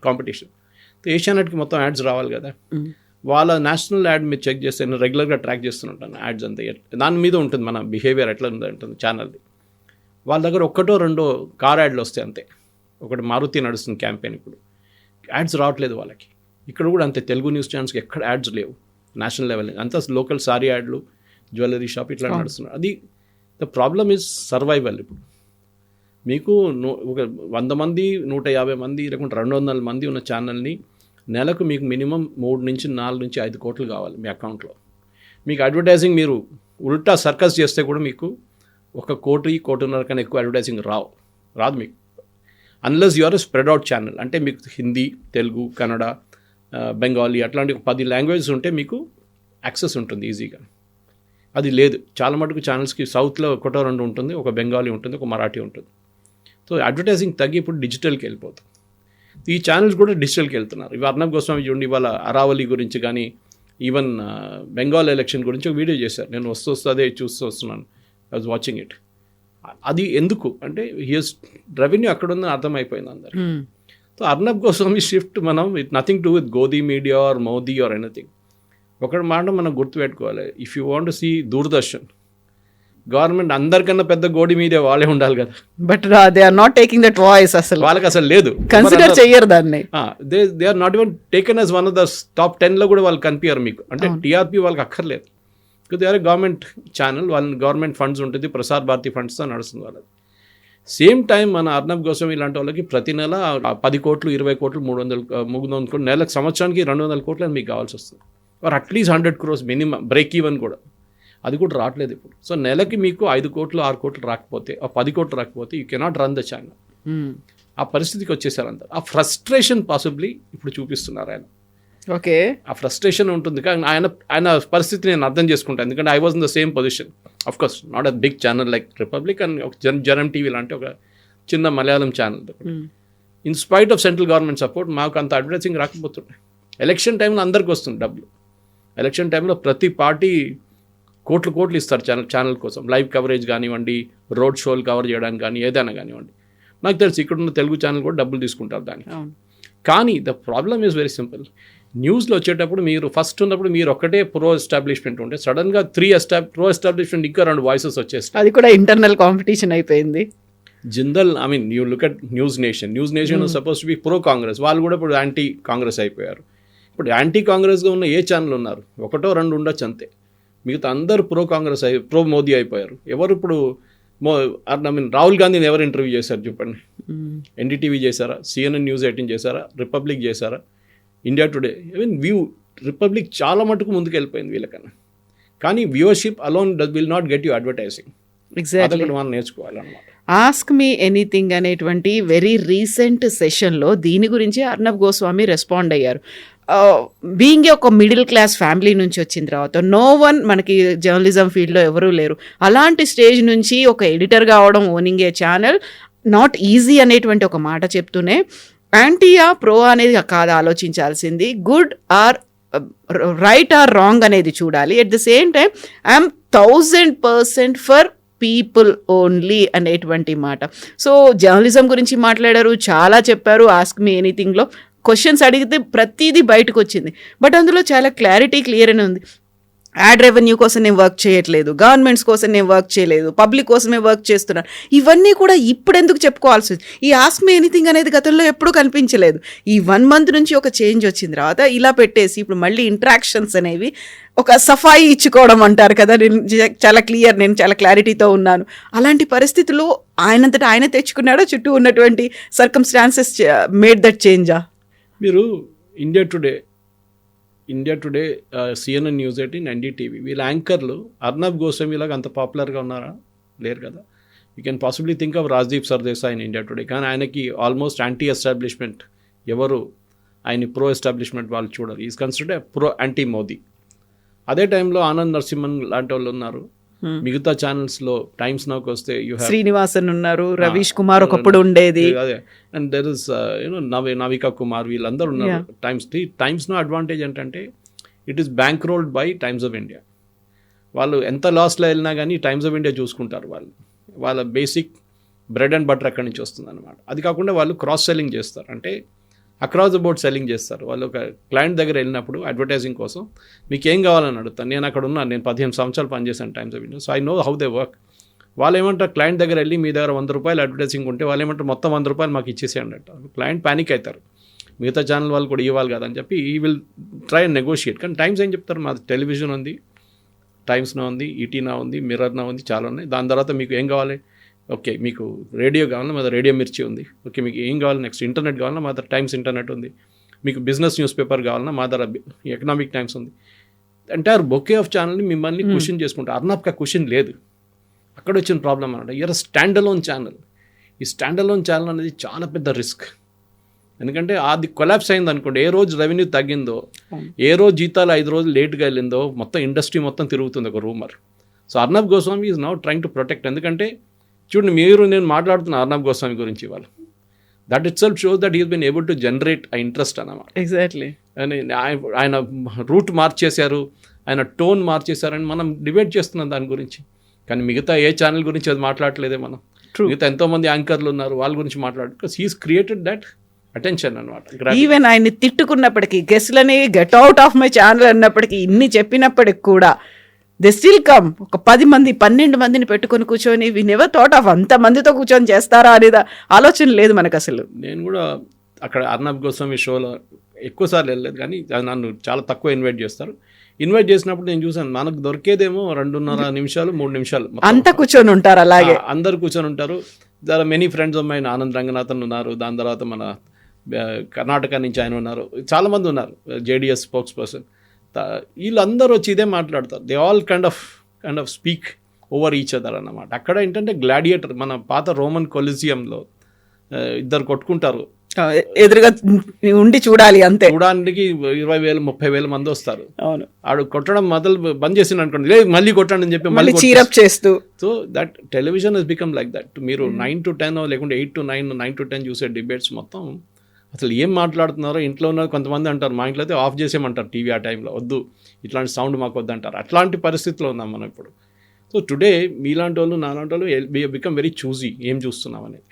కాంపిటీషన్. ఏషియానెట్కి మొత్తం యాడ్స్ రావాలి కదా, వాళ్ళ నేషనల్ యాడ్ మీరు చెక్ చేస్తే నేను రెగ్యులర్గా ట్రాక్ చేస్తుంటాను యాడ్స్ అంతా, దాని మీద ఉంటుంది మన బిహేవియర్ ఎట్లా ఉంటుంది ఛానల్ది. వాళ్ళ దగ్గర 1-2 కార్ యాడ్లు వస్తాయి అంతే. ఒకటి మారుతి నడుస్తుంది క్యాంపెయిన్, ఇప్పుడు యాడ్స్ రావట్లేదు వాళ్ళకి. ఇక్కడ కూడా అంతే, తెలుగు న్యూస్ ఛానల్స్కి ఎక్కడ యాడ్స్ లేవు నేషనల్ లెవెల్, అంతా లోకల్ సారీ యాడ్లు, జ్యువెలరీ షాప్ ఇట్లా నడుస్తున్నారు. అది ద ప్రాబ్లమ్ ఈజ్ సర్వైవల్. ఇప్పుడు మీకు ఒక 100 మంది 150 మంది లేకుంటే 200 మంది ఉన్న ఛానల్ని నెలకు మీకు మినిమం 3-4 నుంచి 5 కోట్లు కావాలి మీ అకౌంట్లో. మీకు అడ్వర్టైజింగ్ మీరు ఉల్టా సర్కస్ చేస్తే కూడా మీకు 1 కోటి 1.5 కన్నా ఎక్కువ అడ్వర్టైజింగ్ రాదు మీకు, unless you are spread out channel. అంటే మీకు హిందీ, తెలుగు, కన్నడ, బెంగాలీ అట్లాంటి 10 లాంగ్వేజెస్ ఉంటే మీకు యాక్సెస్ ఉంటుంది ఈజీగా. అది లేదు చాలా మటుకు ఛానల్స్కి. సౌత్లో 1-2 ఉంటుంది, ఒక బెంగాలీ ఉంటుంది, ఒక మరాఠీ ఉంటుంది. సో అడ్వర్టైజింగ్ తగ్గి ఇప్పుడు డిజిటల్కి వెళ్ళిపోతుంది. ఈ ఛానల్స్ కూడా డిజిటల్కి వెళ్తున్నారు. ఇవి అర్నబ్ గోస్వామి చూడండి, ఇవాళ అరావళి గురించి కానీ ఈవెన్ బెంగాల్ ఎలక్షన్ గురించి ఒక వీడియో చేశారు. నేను అదే చూస్తూ వస్తున్నాను, ఐ వాజ్ వాచింగ్ ఇట్. అది ఎందుకు అంటే హియర్స్ రెవెన్యూ అక్కడ ఉందని అర్థమైపోయింది అందరు. సో అర్నబ్ గోస్వామి షిఫ్ట్ మనం with nothing to with godi media or Modi or anything. ఒకటి మాట మనం గుర్తుపెట్టుకోవాలి, if you want to see Doordarshan, government అందరికన్నా పెద్ద గోడి మీడియా వాళ్ళే ఉండాలి కదా, but they are not taking that voice, అసలు వాళ్ళకి అసలు లేదు, కన్సిడర్ చెయ్యరు దాన్ని. They are not even taken as one of the top 10లో కూడా వాళ్ళు కనిపించారు మీకు. అంటే టీఆర్పీ వాళ్ళకి అక్కర్లేదు, దే ఆర్ గవర్నమెంట్ ఛానల్, వాళ్ళ గవర్నమెంట్ ఫండ్స్ ఉంటుంది, ప్రసార్ భారతి ఫండ్స్తో నడుస్తుంది వాళ్ళది. సేమ్ టైం మన అర్నబ్ గోస్వామి ఇలాంటి వాళ్ళకి ప్రతి నెల 10 కోట్లు 20 కోట్లు 300 కోట్లు నెలకు, సంవత్సరానికి 200 కోట్లు అని మీకు కావాల్సి వస్తుంది. Or at least 100 crores minimum break even కూడా, అది కూడా రావట్లేదు ఇప్పుడు. సో నెలకి మీకు 5 కోట్లు 6 కోట్లు రాకపోతే, 10 కోట్లు రాకపోతే you cannot run the channel. ఆ పరిస్థితికి వచ్చేసారు అందరు. ఆ ఫ్రస్ట్రేషన్ పాసిబ్లీ ఇప్పుడు చూపిస్తున్నారు ఆయన. ఓకే, ఆ ఫ్రస్ట్రేషన్ ఉంటుంది కానీ ఆయన పరిస్థితి నేను అర్థం చేసుకుంటాను, ఎందుకంటే I was in the same position. Of course not a big channel like Republic and Janam TV లాంటి ఒక చిన్న Malayalam channel. In spite of central government support మాకు అంత అడ్వర్టైజింగ్ రాకపోతుండే. ఎలక్షన్ టైంలో అందరికి వస్తుంది డబ్బులు. ఎలక్షన్ టైంలో ప్రతి పార్టీ కోట్లు ఇస్తారు ఛానల్ కోసం, లైవ్ కవరేజ్ కానివ్వండి, రోడ్ షోలు కవర్ చేయడానికి కానీ ఏదైనా కానివ్వండి. నాకు తెలుసు ఇక్కడున్న తెలుగు ఛానల్ కూడా డబ్బులు తీసుకుంటారు దానికి. కానీ the problem is very simple. న్యూస్లో వచ్చేటప్పుడు మీరు ఫస్ట్ ఉన్నప్పుడు మీరు ఒక్కటే ప్రో ఎస్టాబ్లిష్మెంట్ ఉంటే సడన్గా 3 ప్రో ఎస్టాబ్లిష్మెంట్ ఇంకా 2 వాయిసెస్ వచ్చేస్తాయి. అది కూడా ఇంటర్నల్ కాంపిటీషన్ అయిపోయింది. Jindal I mean you look at news nation suppose to be pro Congress, వాళ్ళు కూడా ఇప్పుడు యాంటీ కాంగ్రెస్ అయిపోయారు. ఇప్పుడు యాంటీ కాంగ్రెస్గా ఉన్న ఏ ఛానల్ ఉన్నారు, 1-2 ఉండొచ్చు అంతే. మిగతా అందరూ ప్రో మోదీ అయిపోయారు. ఎవరు ఇప్పుడు ఐ మీన్ రాహుల్ గాంధీని ఎవరు ఇంటర్వ్యూ చేశారు చెప్పండి? ఎన్డీటీవీ చేశారా, CNN News 18 చేశారా, రిపబ్లిక్ చేశారా, ఇండియా టుడే, ఈవెన్ రిపబ్లిక్ చాలా మటుకు ముందుకు వెళ్ళిపోయింది వీళ్ళకన్నా. కానీ viewership alone will not get you advertising. Exactly, మనం నేర్చుకోవాలన్నమాట. ఆస్క్ మీ ఎనీథింగ్ అనేటువంటి వెరీ రీసెంట్ సెషన్లో దీని గురించి అర్నబ్ గోస్వామి రెస్పాండ్ అయ్యారు. బీయింగ్ ఒక మిడిల్ క్లాస్ ఫ్యామిలీ నుంచి వచ్చిన తర్వాత నో వన్, మనకి జర్నలిజం ఫీల్డ్లో ఎవరూ లేరు, అలాంటి స్టేజ్ నుంచి ఒక ఎడిటర్గా అవడం, owning A channel not easy అనేటువంటి ఒక మాట చెప్తూనే యాంటీయా ప్రో అనేది కాదు ఆలోచించాల్సింది, good or right are wrong అనేది చూడాలి. At the same time I'm 1000% for people only అనేటువంటి మాట. సో జర్నలిజం గురించి మాట్లాడారు, చాలా చెప్పారు. ఆస్క్ మీ ఎనీథింగ్లో క్వశ్చన్స్ అడిగితే ప్రతిదీ బయటకు వచ్చింది. బట్ అందులో చాలా క్లియర్ అని ఉంది. యాడ్ రెవెన్యూ కోసం నేను వర్క్ చేయట్లేదు, గవర్నమెంట్స్ కోసం నేను వర్క్ చేయలేదు, పబ్లిక్ కోసమే వర్క్ చేస్తున్నాను. ఇవన్నీ కూడా ఇప్పుడు ఎందుకు చెప్పుకోవాల్సి ఉంది? ఈ ఆస్క్ మీ ఎనీథింగ్ అనేది గతంలో ఎప్పుడూ కనిపించలేదు. ఈ 1 month నుంచి ఒక చేంజ్ వచ్చిన తర్వాత ఇలా పెట్టేసి ఇప్పుడు మళ్ళీ ఇంటరాక్షన్స్ అనేవి ఒక సఫాయి ఇచ్చుకోవడం అంటారు కదా, నేను చాలా క్లారిటీతో ఉన్నాను. అలాంటి పరిస్థితుల్లో ఆయనంతటా ఆయన తెచ్చుకున్నాడో చుట్టూ ఉన్నటువంటి సర్కమ్స్టాన్సెస్ మేడ్ దట్ చేంజా? మీరు India Today CNN News 18 NDTV వీళ్ళ యాంకర్లు అర్నబ్ గోస్వామి లాగా అంత పాపులర్గా ఉన్నారా? లేరు కదా. You can possibly think of Rajdeep Sardesai in India today. కానీ ఆయనకి ఆల్మోస్ట్ యాంటీ ఎస్టాబ్లిష్మెంట్, ఎవరు ఆయన ప్రో ఎస్టాబ్లిష్మెంట్ వాళ్ళు చూడరు. Is considered pro anti Modi. అదే టైంలో ఆనంద్ నరసింహన్ లాంటి వాళ్ళు ఉన్నారు. మిగతా ఛానల్స్లో టైమ్స్ నౌకి వస్తే శ్రీనివాసన్ ఉన్నారు, రవీష్ కుమార్ ఒకప్పుడు ఉండేది, అదే, and there is Navika Kumar, వీళ్ళందరూ ఉన్నారు. టైమ్స్ నో అడ్వాంటేజ్ ఏంటంటే it is bank rolled by times of India. వాళ్ళు ఎంత లాస్లో వెళ్ళినా కానీ టైమ్స్ ఆఫ్ ఇండియా చూసుకుంటారు. వాళ్ళ బేసిక్ బ్రెడ్ అండ్ బటర్ అక్కడి నుంచి వస్తుంది అనమాట. అది కాకుండా వాళ్ళు క్రాస్ సెల్లింగ్ చేస్తారు, అంటే అక్రాస్ ద బోర్డ్ సెల్లింగ్ చేస్తారు. వాళ్ళు ఒక క్లయింట్ దగ్గర వెళ్ళినప్పుడు అడ్వర్టైజింగ్ కోసం మీకు ఏం కావాలని అడుగుతాను. నేను అక్కడ ఉన్నాను, నేను 15 సంవత్సరాలు పనిచేశాను times of India, so I know how they work. వాళ్ళు ఏమంటారు, క్లయింట్ దగ్గర వెళ్ళి మీ దగ్గర 100 రూపాయలు అడ్వర్టైజింగ్ ఉంటే వాళ్ళు ఏమంటారు మొత్తం 100 రూపాయలు మాకు ఇచ్చేసేయండి అంటారు. క్లయింట్ ప్యానిక్ అవుతారు, మిగతా ఛానల్ వాళ్ళు కూడా ఇవ్వాలి కదా అని చెప్పి ఈ విల్ ట్రై అండ్ నెగోషియేట్. కానీ టైమ్స్ ఏం చెప్తారు, మాది టెలివిజన్ ఉంది, టైమ్స్నా ఉంది, ఈటీనా ఉంది, మిర్రర్నా ఉంది, చాలా ఉన్నాయి. దాని తర్వాత మీకు ఏం కావాలి, ఓకే మీకు రేడియో కావాలన్నా మా దగ్గర రేడియో మిర్చి ఉంది, ఓకే మీకు ఏం కావాలి నెక్స్ట్ ఇంటర్నెట్ కావాలన్నా మా దగ్గర టైమ్స్ ఇంటర్నెట్ ఉంది, మీకు బిజినెస్ న్యూస్ పేపర్ కావాలన్నా మా దగ్గర ఎకనామిక్ టైమ్స్ ఉంది. ఎంటైర్ బొకే ఆఫ్ ఛానల్ని మిమ్మల్ని క్వశ్చన్ చేసుకుంటారు. అర్నబ్కి క్వశ్చన్ లేదు, అక్కడ వచ్చిన ప్రాబ్లం అనమాట. Year stand alone channel. ఈ స్టాండ్ అలోన్ ఛానల్ అనేది చాలా పెద్ద రిస్క్. ఎందుకంటే అది కొలాప్స్ అయింది అనుకోండి, ఏ రోజు రెవెన్యూ తగ్గిందో, ఏ రోజు జీతాలు 5 రోజులు లేట్గా వెళ్ళిందో మొత్తం ఇండస్ట్రీ మొత్తం తిరుగుతుంది ఒక rumour. So Arnab Goswami is now trying to protect. ఎందుకంటే చూడండి, నేను మాట్లాడుతున్న అర్నబ్ గోస్వామి గురించి వాళ్ళు, that itself shows that is been able to generate uh interest అన్నమాట. ఎగ్జాక్ట్లీ. అని ఆయన రూట్ మార్చేశారు, ఆయన టోన్ మార్చేశారని మనం డిబేట్ చేస్తున్నాం దాని గురించి. కానీ మిగతా ఏ ఛానల్ గురించి అది మాట్లాడలేదే మనం. మిగతా ఎంతోమంది యాంకర్లు ఉన్నారు, వాళ్ళ గురించి మాట్లాడు. Because he's created that attention అనమాట. ఈవెన్ ఆయన్ని తిట్టుకున్నప్పటికీ, గెస్ట్లని get out of my channel అన్నప్పటికీ, ఇన్ని చెప్పినప్పటికి కూడా దే స్టిల్ కమ్. ఒక 10 మంది 12 మందిని పెట్టుకొని కూర్చొని వి నెవర్ థాట్ ఆఫ్ అంతమందితో కూర్చొని చేస్తారా అనేది ఆలోచన లేదు మనకు అసలు. నేను కూడా అక్కడ అర్నబ్ గోస్వామి షోలో ఎక్కువసార్లు వెళ్ళలేదు, కానీ నన్ను చాలా తక్కువ ఇన్వైట్ చేస్తారు. ఇన్వైట్ చేసినప్పుడు నేను చూసాను, మనకు దొరికేదేమో 2.5 నిమిషాలు 3 నిమిషాలు అంతా కూర్చొని ఉంటారు. అలాగే అందరు కూర్చొని ఉంటారు. చాలా many friends of mine, Anand Ranganathan ఉన్నారు, దాని తర్వాత మన కర్ణాటక నుంచి ఆయన ఉన్నారు, చాలామంది ఉన్నారు, JDS స్పోక్స్ పర్సన్. వీళ్ళందరూ వచ్చి ఇదే మాట్లాడతారు. They all kind of speak over each other అన్నమాట. అక్కడ ఏంటంటే గ్లాడియేటర్, మన పాత రోమన్ కొలిజియంలో ఇద్దరు కొట్టుకుంటారు, ఎదురుగా ఉండి చూడాలి అంతే. చూడడానికి 20,000-30,000 మంది వస్తారు. అవును, ఆడు కొట్టడం బంద్ చేసిన అనుకోండి, లేదు మళ్ళీ కొట్టండి అని చెప్పి మళ్ళీ చీరప్ చేస్తూ. So that television has become like that. మీరు 9 to 10 లేకుంటే 8 to 9, 9 to 10 చూసే డిబేట్స్ మొత్తం అసలు ఏం మాట్లాడుతున్నారో. ఇంట్లో ఉన్న కొంతమంది అంటారు, మా ఇంట్లో అయితే ఆఫ్ చేసేయమంటారు టీవీ ఆ టైంలో, వద్దు ఇట్లాంటి సౌండ్ మాకు వద్దు అంటారు. అట్లాంటి పరిస్థితిలో ఉన్నాం మనం ఇప్పుడు. సో టుడే మీలాంటి వాళ్ళు నాలాంటి వాళ్ళు బికమ్ వెరీ చూజీ ఏం చూస్తున్నాం అనేది.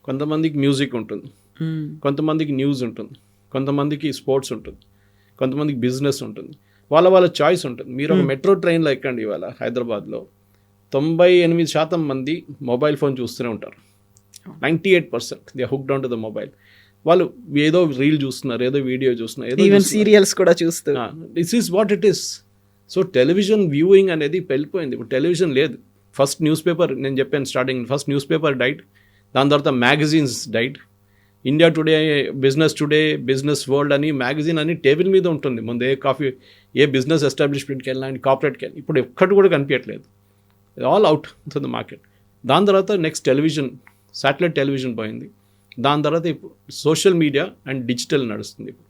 కొంతమందికి మ్యూజిక్ ఉంటుంది, కొంతమందికి న్యూస్ ఉంటుంది, కొంతమందికి స్పోర్ట్స్ ఉంటుంది, కొంతమందికి బిజినెస్ ఉంటుంది, వాళ్ళ చాయిస్ ఉంటుంది. మీరు ఒక మెట్రో ట్రైన్లో ఎక్కండి, ఇవాళ హైదరాబాద్లో 98% మంది మొబైల్ ఫోన్ చూస్తూనే ఉంటారు. 98% they hooked on to the mobile. వాళ్ళు ఏదో రీల్ చూస్తున్నారు, ఏదో వీడియో చూస్తున్నారు, ఈవెన్ సీరియల్స్ కూడా చూస్తూ. This is what it is. So television viewing అనేది వెళ్ళిపోయింది. ఇప్పుడు టెలివిజన్ లేదు. ఫస్ట్ న్యూస్ పేపర్, నేను చెప్పాను starting, first news paper diet, దాని తర్వాత magazines diet. India today, business today, business world అని మ్యాగజైన్ అని టేబుల్ మీద ఉంటుంది. ముందు ఏ బిజినెస్ ఎస్టాబ్లిష్మెంట్కి వెళ్ళినా, కార్పొరేట్కి వెళ్ళినా, ఇప్పుడు ఎక్కడి కూడా కనిపించట్లేదు. All out to the market. దాని తర్వాత నెక్స్ట్ టెలివిజన్, శాటిలైట్ టెలివిజన్ పోయింది. దాని తర్వాత ఇప్పుడు సోషల్ మీడియా అండ్ డిజిటల్ నడుస్తుంది. ఇప్పుడు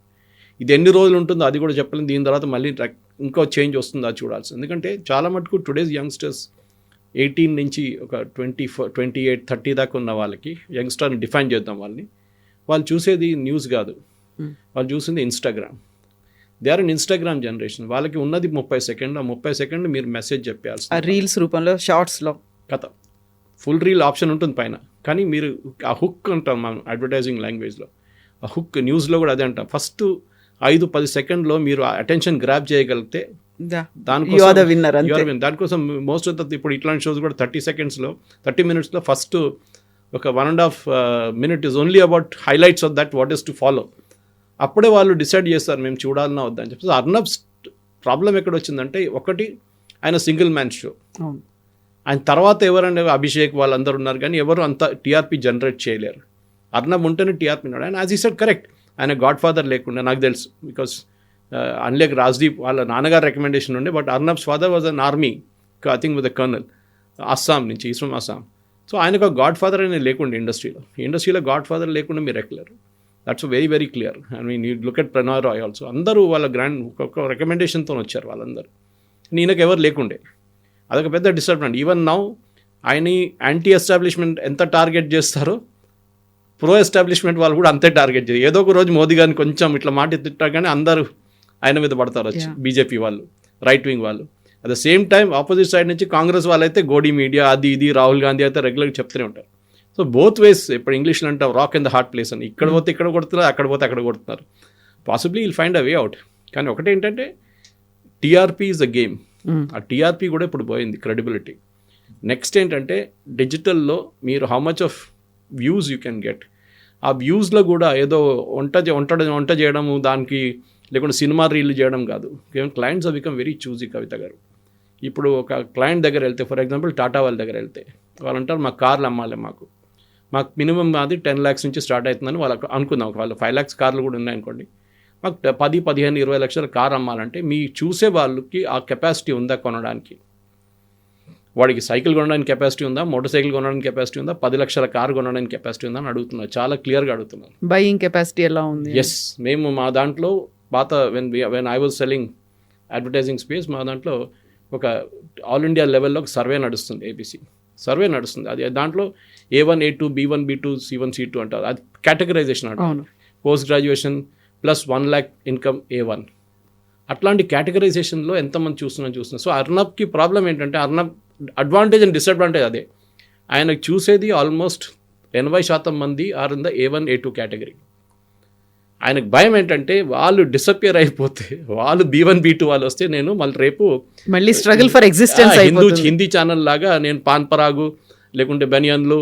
ఇది ఎన్ని రోజులు ఉంటుందో అది కూడా చెప్పలేము. దీని తర్వాత మళ్ళీ ఇంకో చేంజ్ వస్తుందో అది చూడాల్సింది. ఎందుకంటే చాలా మటుకు టుడేస్ యంగ్స్టర్స్ 18 నుంచి ఒక 24, 28, 30 దాకా ఉన్న వాళ్ళకి, యంగ్స్టర్ని డిఫైన్ చేద్దాం వాళ్ళని, వాళ్ళు చూసేది న్యూస్ కాదు, వాళ్ళు చూసింది Instagram. They are an Instagram generation. వాళ్ళకి ఉన్నది 30 సెకండ్లు. ఆ 30 సెకండ్లు మీరు మెసేజ్ చెప్పాల్సి, రీల్స్ రూపంలో, షార్ట్స్లో కథ. ఫుల్ రీల్ ఆప్షన్ ఉంటుంది పైన, కానీ మీరు ఆ హుక్ అంటాం మనం అడ్వర్టైజింగ్ లాంగ్వేజ్లో, ఆ హుక్ న్యూస్లో కూడా అదే అంటాం. ఫస్ట్ 5-10 సెకండ్లో మీరు అటెన్షన్ గ్రాప్ చేయగలిగితే దానికోసం మోస్ట్ ఆఫ్ ద ఇప్పుడు ఇట్లాంటి షోస్ కూడా 30 minutesలో ఫస్ట్ ఒక 1.5 minute is only about highlights of that what is to follow. అప్పుడే వాళ్ళు డిసైడ్ చేస్తారు మేము చూడాలన్నా వద్దని చెప్పి. అర్నబ్ ప్రాబ్లం ఎక్కడ వచ్చిందంటే, ఒకటి ఆయన సింగిల్ మ్యాన్ షో, ఆయన తర్వాత ఎవరంటే అభిషేక్ వాళ్ళందరూ ఉన్నారు, కానీ ఎవరు అంత టీఆర్పీ జనరేట్ చేయలేరు. అర్నబ్ ఉంటేనే టీఆర్పీ ఉన్నాడు. ఆయన యాజ్ ఈ సెడ్ కరెక్ట్, ఆయన గాడ్ ఫాదర్ లేకుండా నాకు తెలుసు, బికాస్ అన్లేక్ రాజ్దీప్ వాళ్ళ నాన్నగారు రికమెండేషన్ ఉండే, but Arnab's father was an army, I think with the colonel, Assam నుంచి, ఈజ్ ఫ్రమ్ అస్సాం. సో ఆయనకు ఒక గాడ్ ఫాదర్ అనేది లేకుండా ఇండస్ట్రీలో గాడ్ ఫాదర్ లేకుండా మీరు ఎక్కలేరు. That's very very clear. I mean you look at Pranoy Roy also, అందరూ వాళ్ళ గ్రాండ్ ఒక్కొక్క రికమెండేషన్తో వచ్చారు వాళ్ళందరూ, ఈయనకు ఎవరు లేకుండే. అదొక పెద్ద డిసడ్వాంటేజ్. ఈవెన్ నౌ ఆయన యాంటీ ఎస్టాబ్లిష్మెంట్ ఎంత టార్గెట్ చేస్తారో, ప్రో ఎస్టాబ్లిష్మెంట్ వాళ్ళు కూడా అంతే టార్గెట్ చేస్తారు. ఏదో ఒక రోజు మోదీ గారిని కొంచెం ఇట్లా మాట తిట్టారు, కానీ అందరూ ఆయన మీద పడతారు వచ్చి, బీజేపీ వాళ్ళు, రైట్ వింగ్ వాళ్ళు. At the same time opposite side నుంచి కాంగ్రెస్ వాళ్ళైతే గోడీ మీడియా అది ఇది, రాహుల్ గాంధీ అయితే రెగ్యులర్గా చెప్తూనే ఉంటారు. సో బోత్ వేస్, ఇప్పుడు ఇంగ్లీష్లో అంటారు rock in the heart place అని, ఇక్కడ పోతే ఇక్కడ కొడుతున్నారు, అక్కడ పోతే అక్కడ కొడుతున్నారు. Possibly will find a way out. కానీ ఒకటి ఏంటంటే, టీఆర్పీ ఈజ్ అ గేమ్. ఆ టీఆర్పీ కూడా ఇప్పుడు పోయింది, క్రెడిబిలిటీ. నెక్స్ట్ ఏంటంటే, డిజిటల్లో మీరు how much of views you can get. ఆ వ్యూస్లో కూడా ఏదో వంట చేయడము దానికి, లేకుంటే సినిమా రీల్ చేయడం కాదు. క్లయింట్స్ బికమ్ వెరీ చూజీ కవిత గారు. ఇప్పుడు ఒక క్లయింట్ దగ్గర వెళ్తే, ఫర్ ఎగ్జాంపుల్ టాటా వాళ్ళ దగ్గర వెళ్తే, వాళ్ళు అంటారు మాకు కార్లు అమ్మాలి, మాకు మినిమం అది 10 lakhs నుంచి స్టార్ట్ అవుతుందని వాళ్ళకు అనుకుందాం. వాళ్ళు 5 lakhs కార్లు కూడా ఉన్నాయనుకోండి, మాకు 10, 15, 20 లక్షల కార్ అమ్మాలంటే మీ చూసే వాళ్ళకి ఆ కెపాసిటీ ఉందా కొనడానికి? వాడికి సైకిల్ కొనడానికి కెపాసిటీ ఉందా, మోటార్ సైకిల్ కొనడానికి కెపాసిటీ ఉందా, 10 లక్షల కారు కొనడానికి కెపాసిటీ ఉందా అని అడుగుతున్నారు. చాలా క్లియర్గా అడుగుతున్నారు. బయింగ్ కెపాసిటీ ఎలా ఉంది? ఎస్, మేము మా దాంట్లో పాత when I was selling advertising space, మా దాంట్లో ఒక ఆల్ ఇండియా లెవెల్లో ఒక సర్వే నడుస్తుంది, ఏబీసీ సర్వే నడుస్తుంది. అది దాంట్లో A1, A2, B1, B2, C1, C2 అంటారు. అది కేటగరైజేషన్ అంటారు. Post graduation plus 1 lakh income A1, అట్లాంటి కేటగరైజేషన్లో ఎంతమంది చూస్తున్నారు. సో అర్నబ్కి ప్రాబ్లం ఏంటంటే, అర్నబ్ అడ్వాంటేజ్ అండ్ డిసడ్వాంటేజ్ అదే. ఆయనకు చూసేది ఆల్మోస్ట్ 80% మంది are in the A1, A2 category. ఆయనకు భయం ఏంటంటే, వాళ్ళు డిసపియర్ అయిపోతే, వాళ్ళు B1, B2 వాళ్ళు వస్తే, నేను మళ్ళీ struggle for existence Hindi channel లాగా నేను పాన్ పరాగు లేకుంటే బనియన్లు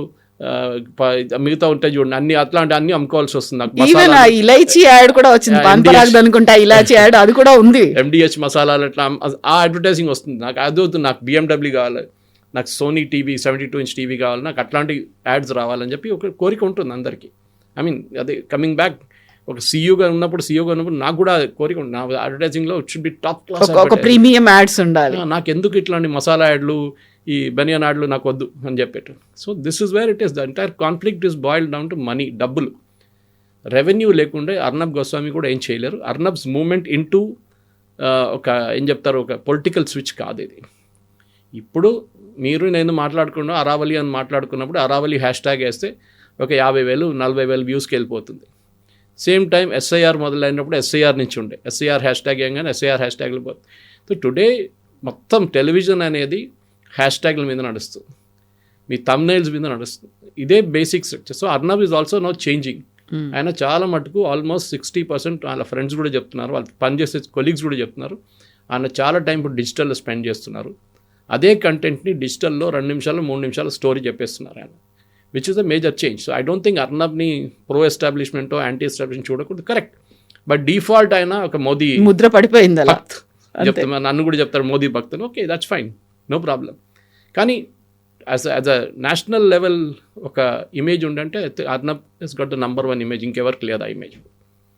మిగతా ఉంటాయి చూడండి, అన్ని అట్లాంటి అన్ని అమ్ముకోవాల్సి వస్తుంది. ఇలాచీ యాడ్ కూడా వచ్చింది, పాన్ పరాగ్ అనుకుంటా, ఇలాచీ యాడ్ అది కూడా ఉంది, MDH మసాలాలు అట్లా ఆ అడ్వర్టైజింగ్ వస్తుంది. నాకు అది వద్దు, నాకు BMW కావాలి, నాకు సోనీ టీవీ 72-inch టీవీ కావాలి, నాకు అట్లాంటి యాడ్స్ రావాలని చెప్పి ఒక కోరిక ఉంటుంది అందరికీ. ఐ మీన్ అదే కమింగ్ బ్యాక్, ఒక సీఈఓగా ఉన్నప్పుడు నాకు కూడా కోరిక ఉంది, నా అడ్వర్టైజింగ్లో it should be top class, ఒక ప్రీమియం యాడ్స్ ఉండాలి. నాకు ఎందుకు ఇట్లాంటి మసాలా యాడ్లు, ఈ బనియన్ యాడ్లు నాకు వద్దు అని చెప్పేట్టు. So this is where it is, the entire conflict is boiled down to money, డబ్బులు. రెవెన్యూ లేకుండా అర్నబ్ గోస్వామి కూడా ఏం చేయలేరు. అర్నబ్స్ మూమెంట్ ఇంటూ ఒక ఏం చెప్తారు, ఒక పొలిటికల్ స్విచ్ కాదు ఇది. ఇప్పుడు మీరు నేను మాట్లాడుకున్నా అరావళి అని మాట్లాడుకున్నప్పుడు అరావళి హ్యాష్ట్యాగ్ వేస్తే ఒక 50,000, 40,000 వ్యూస్కి వెళ్ళిపోతుంది. సేమ్ టైం SIR మొదలైనప్పుడు SIR నుంచి ఉండే, SIR హ్యాష్ట్యాగ్ ఏంగానే SIR హ్యాష్ట్యాగ్లు పోతుంది. సో టుడే మొత్తం టెలివిజన్ అనేది హ్యాష్ట్యాగ్ల మీద నడుస్తుంది, మీ థంబ్నెయిల్స్ మీద నడుస్తుంది. ఇదే basic structure. So Arnab is also now changing. ఆయన చాలా మటుకు ఆల్మోస్ట్ 60% వాళ్ళ ఫ్రెండ్స్ కూడా చెప్తున్నారు, వాళ్ళు పనిచేసే కొలీగ్స్ కూడా చెప్తున్నారు, ఆయన చాలా టైం ఇప్పుడు డిజిటల్లో స్పెండ్ చేస్తున్నారు. అదే కంటెంట్ని డిజిటల్లో 2 నిమిషాలు 3 నిమిషాలు స్టోరీ చెప్పేస్తున్నారు ఆయన, which is a major change. So I don't think అర్నబ్ని ప్రో ఎస్టాబ్లిష్మెంటో యాంటీ ఎస్టాబ్లిష్మెంట్ చూడకూడదు, కరెక్ట్. బట్ డిఫాల్ట్ ఆయన ఒక మోదీ ముద్ర పడిపోయింది చెప్తాను, నన్ను కూడా చెప్తారు మోదీ భక్తులు, okay that's fine, no problem. కానీ యాజ్ అ నేషనల్ లెవెల్ ఒక ఇమేజ్ ఉండంటే Arnab is got the number 1 image, ఇంకెవరికి లేదు ఆ ఇమేజ్.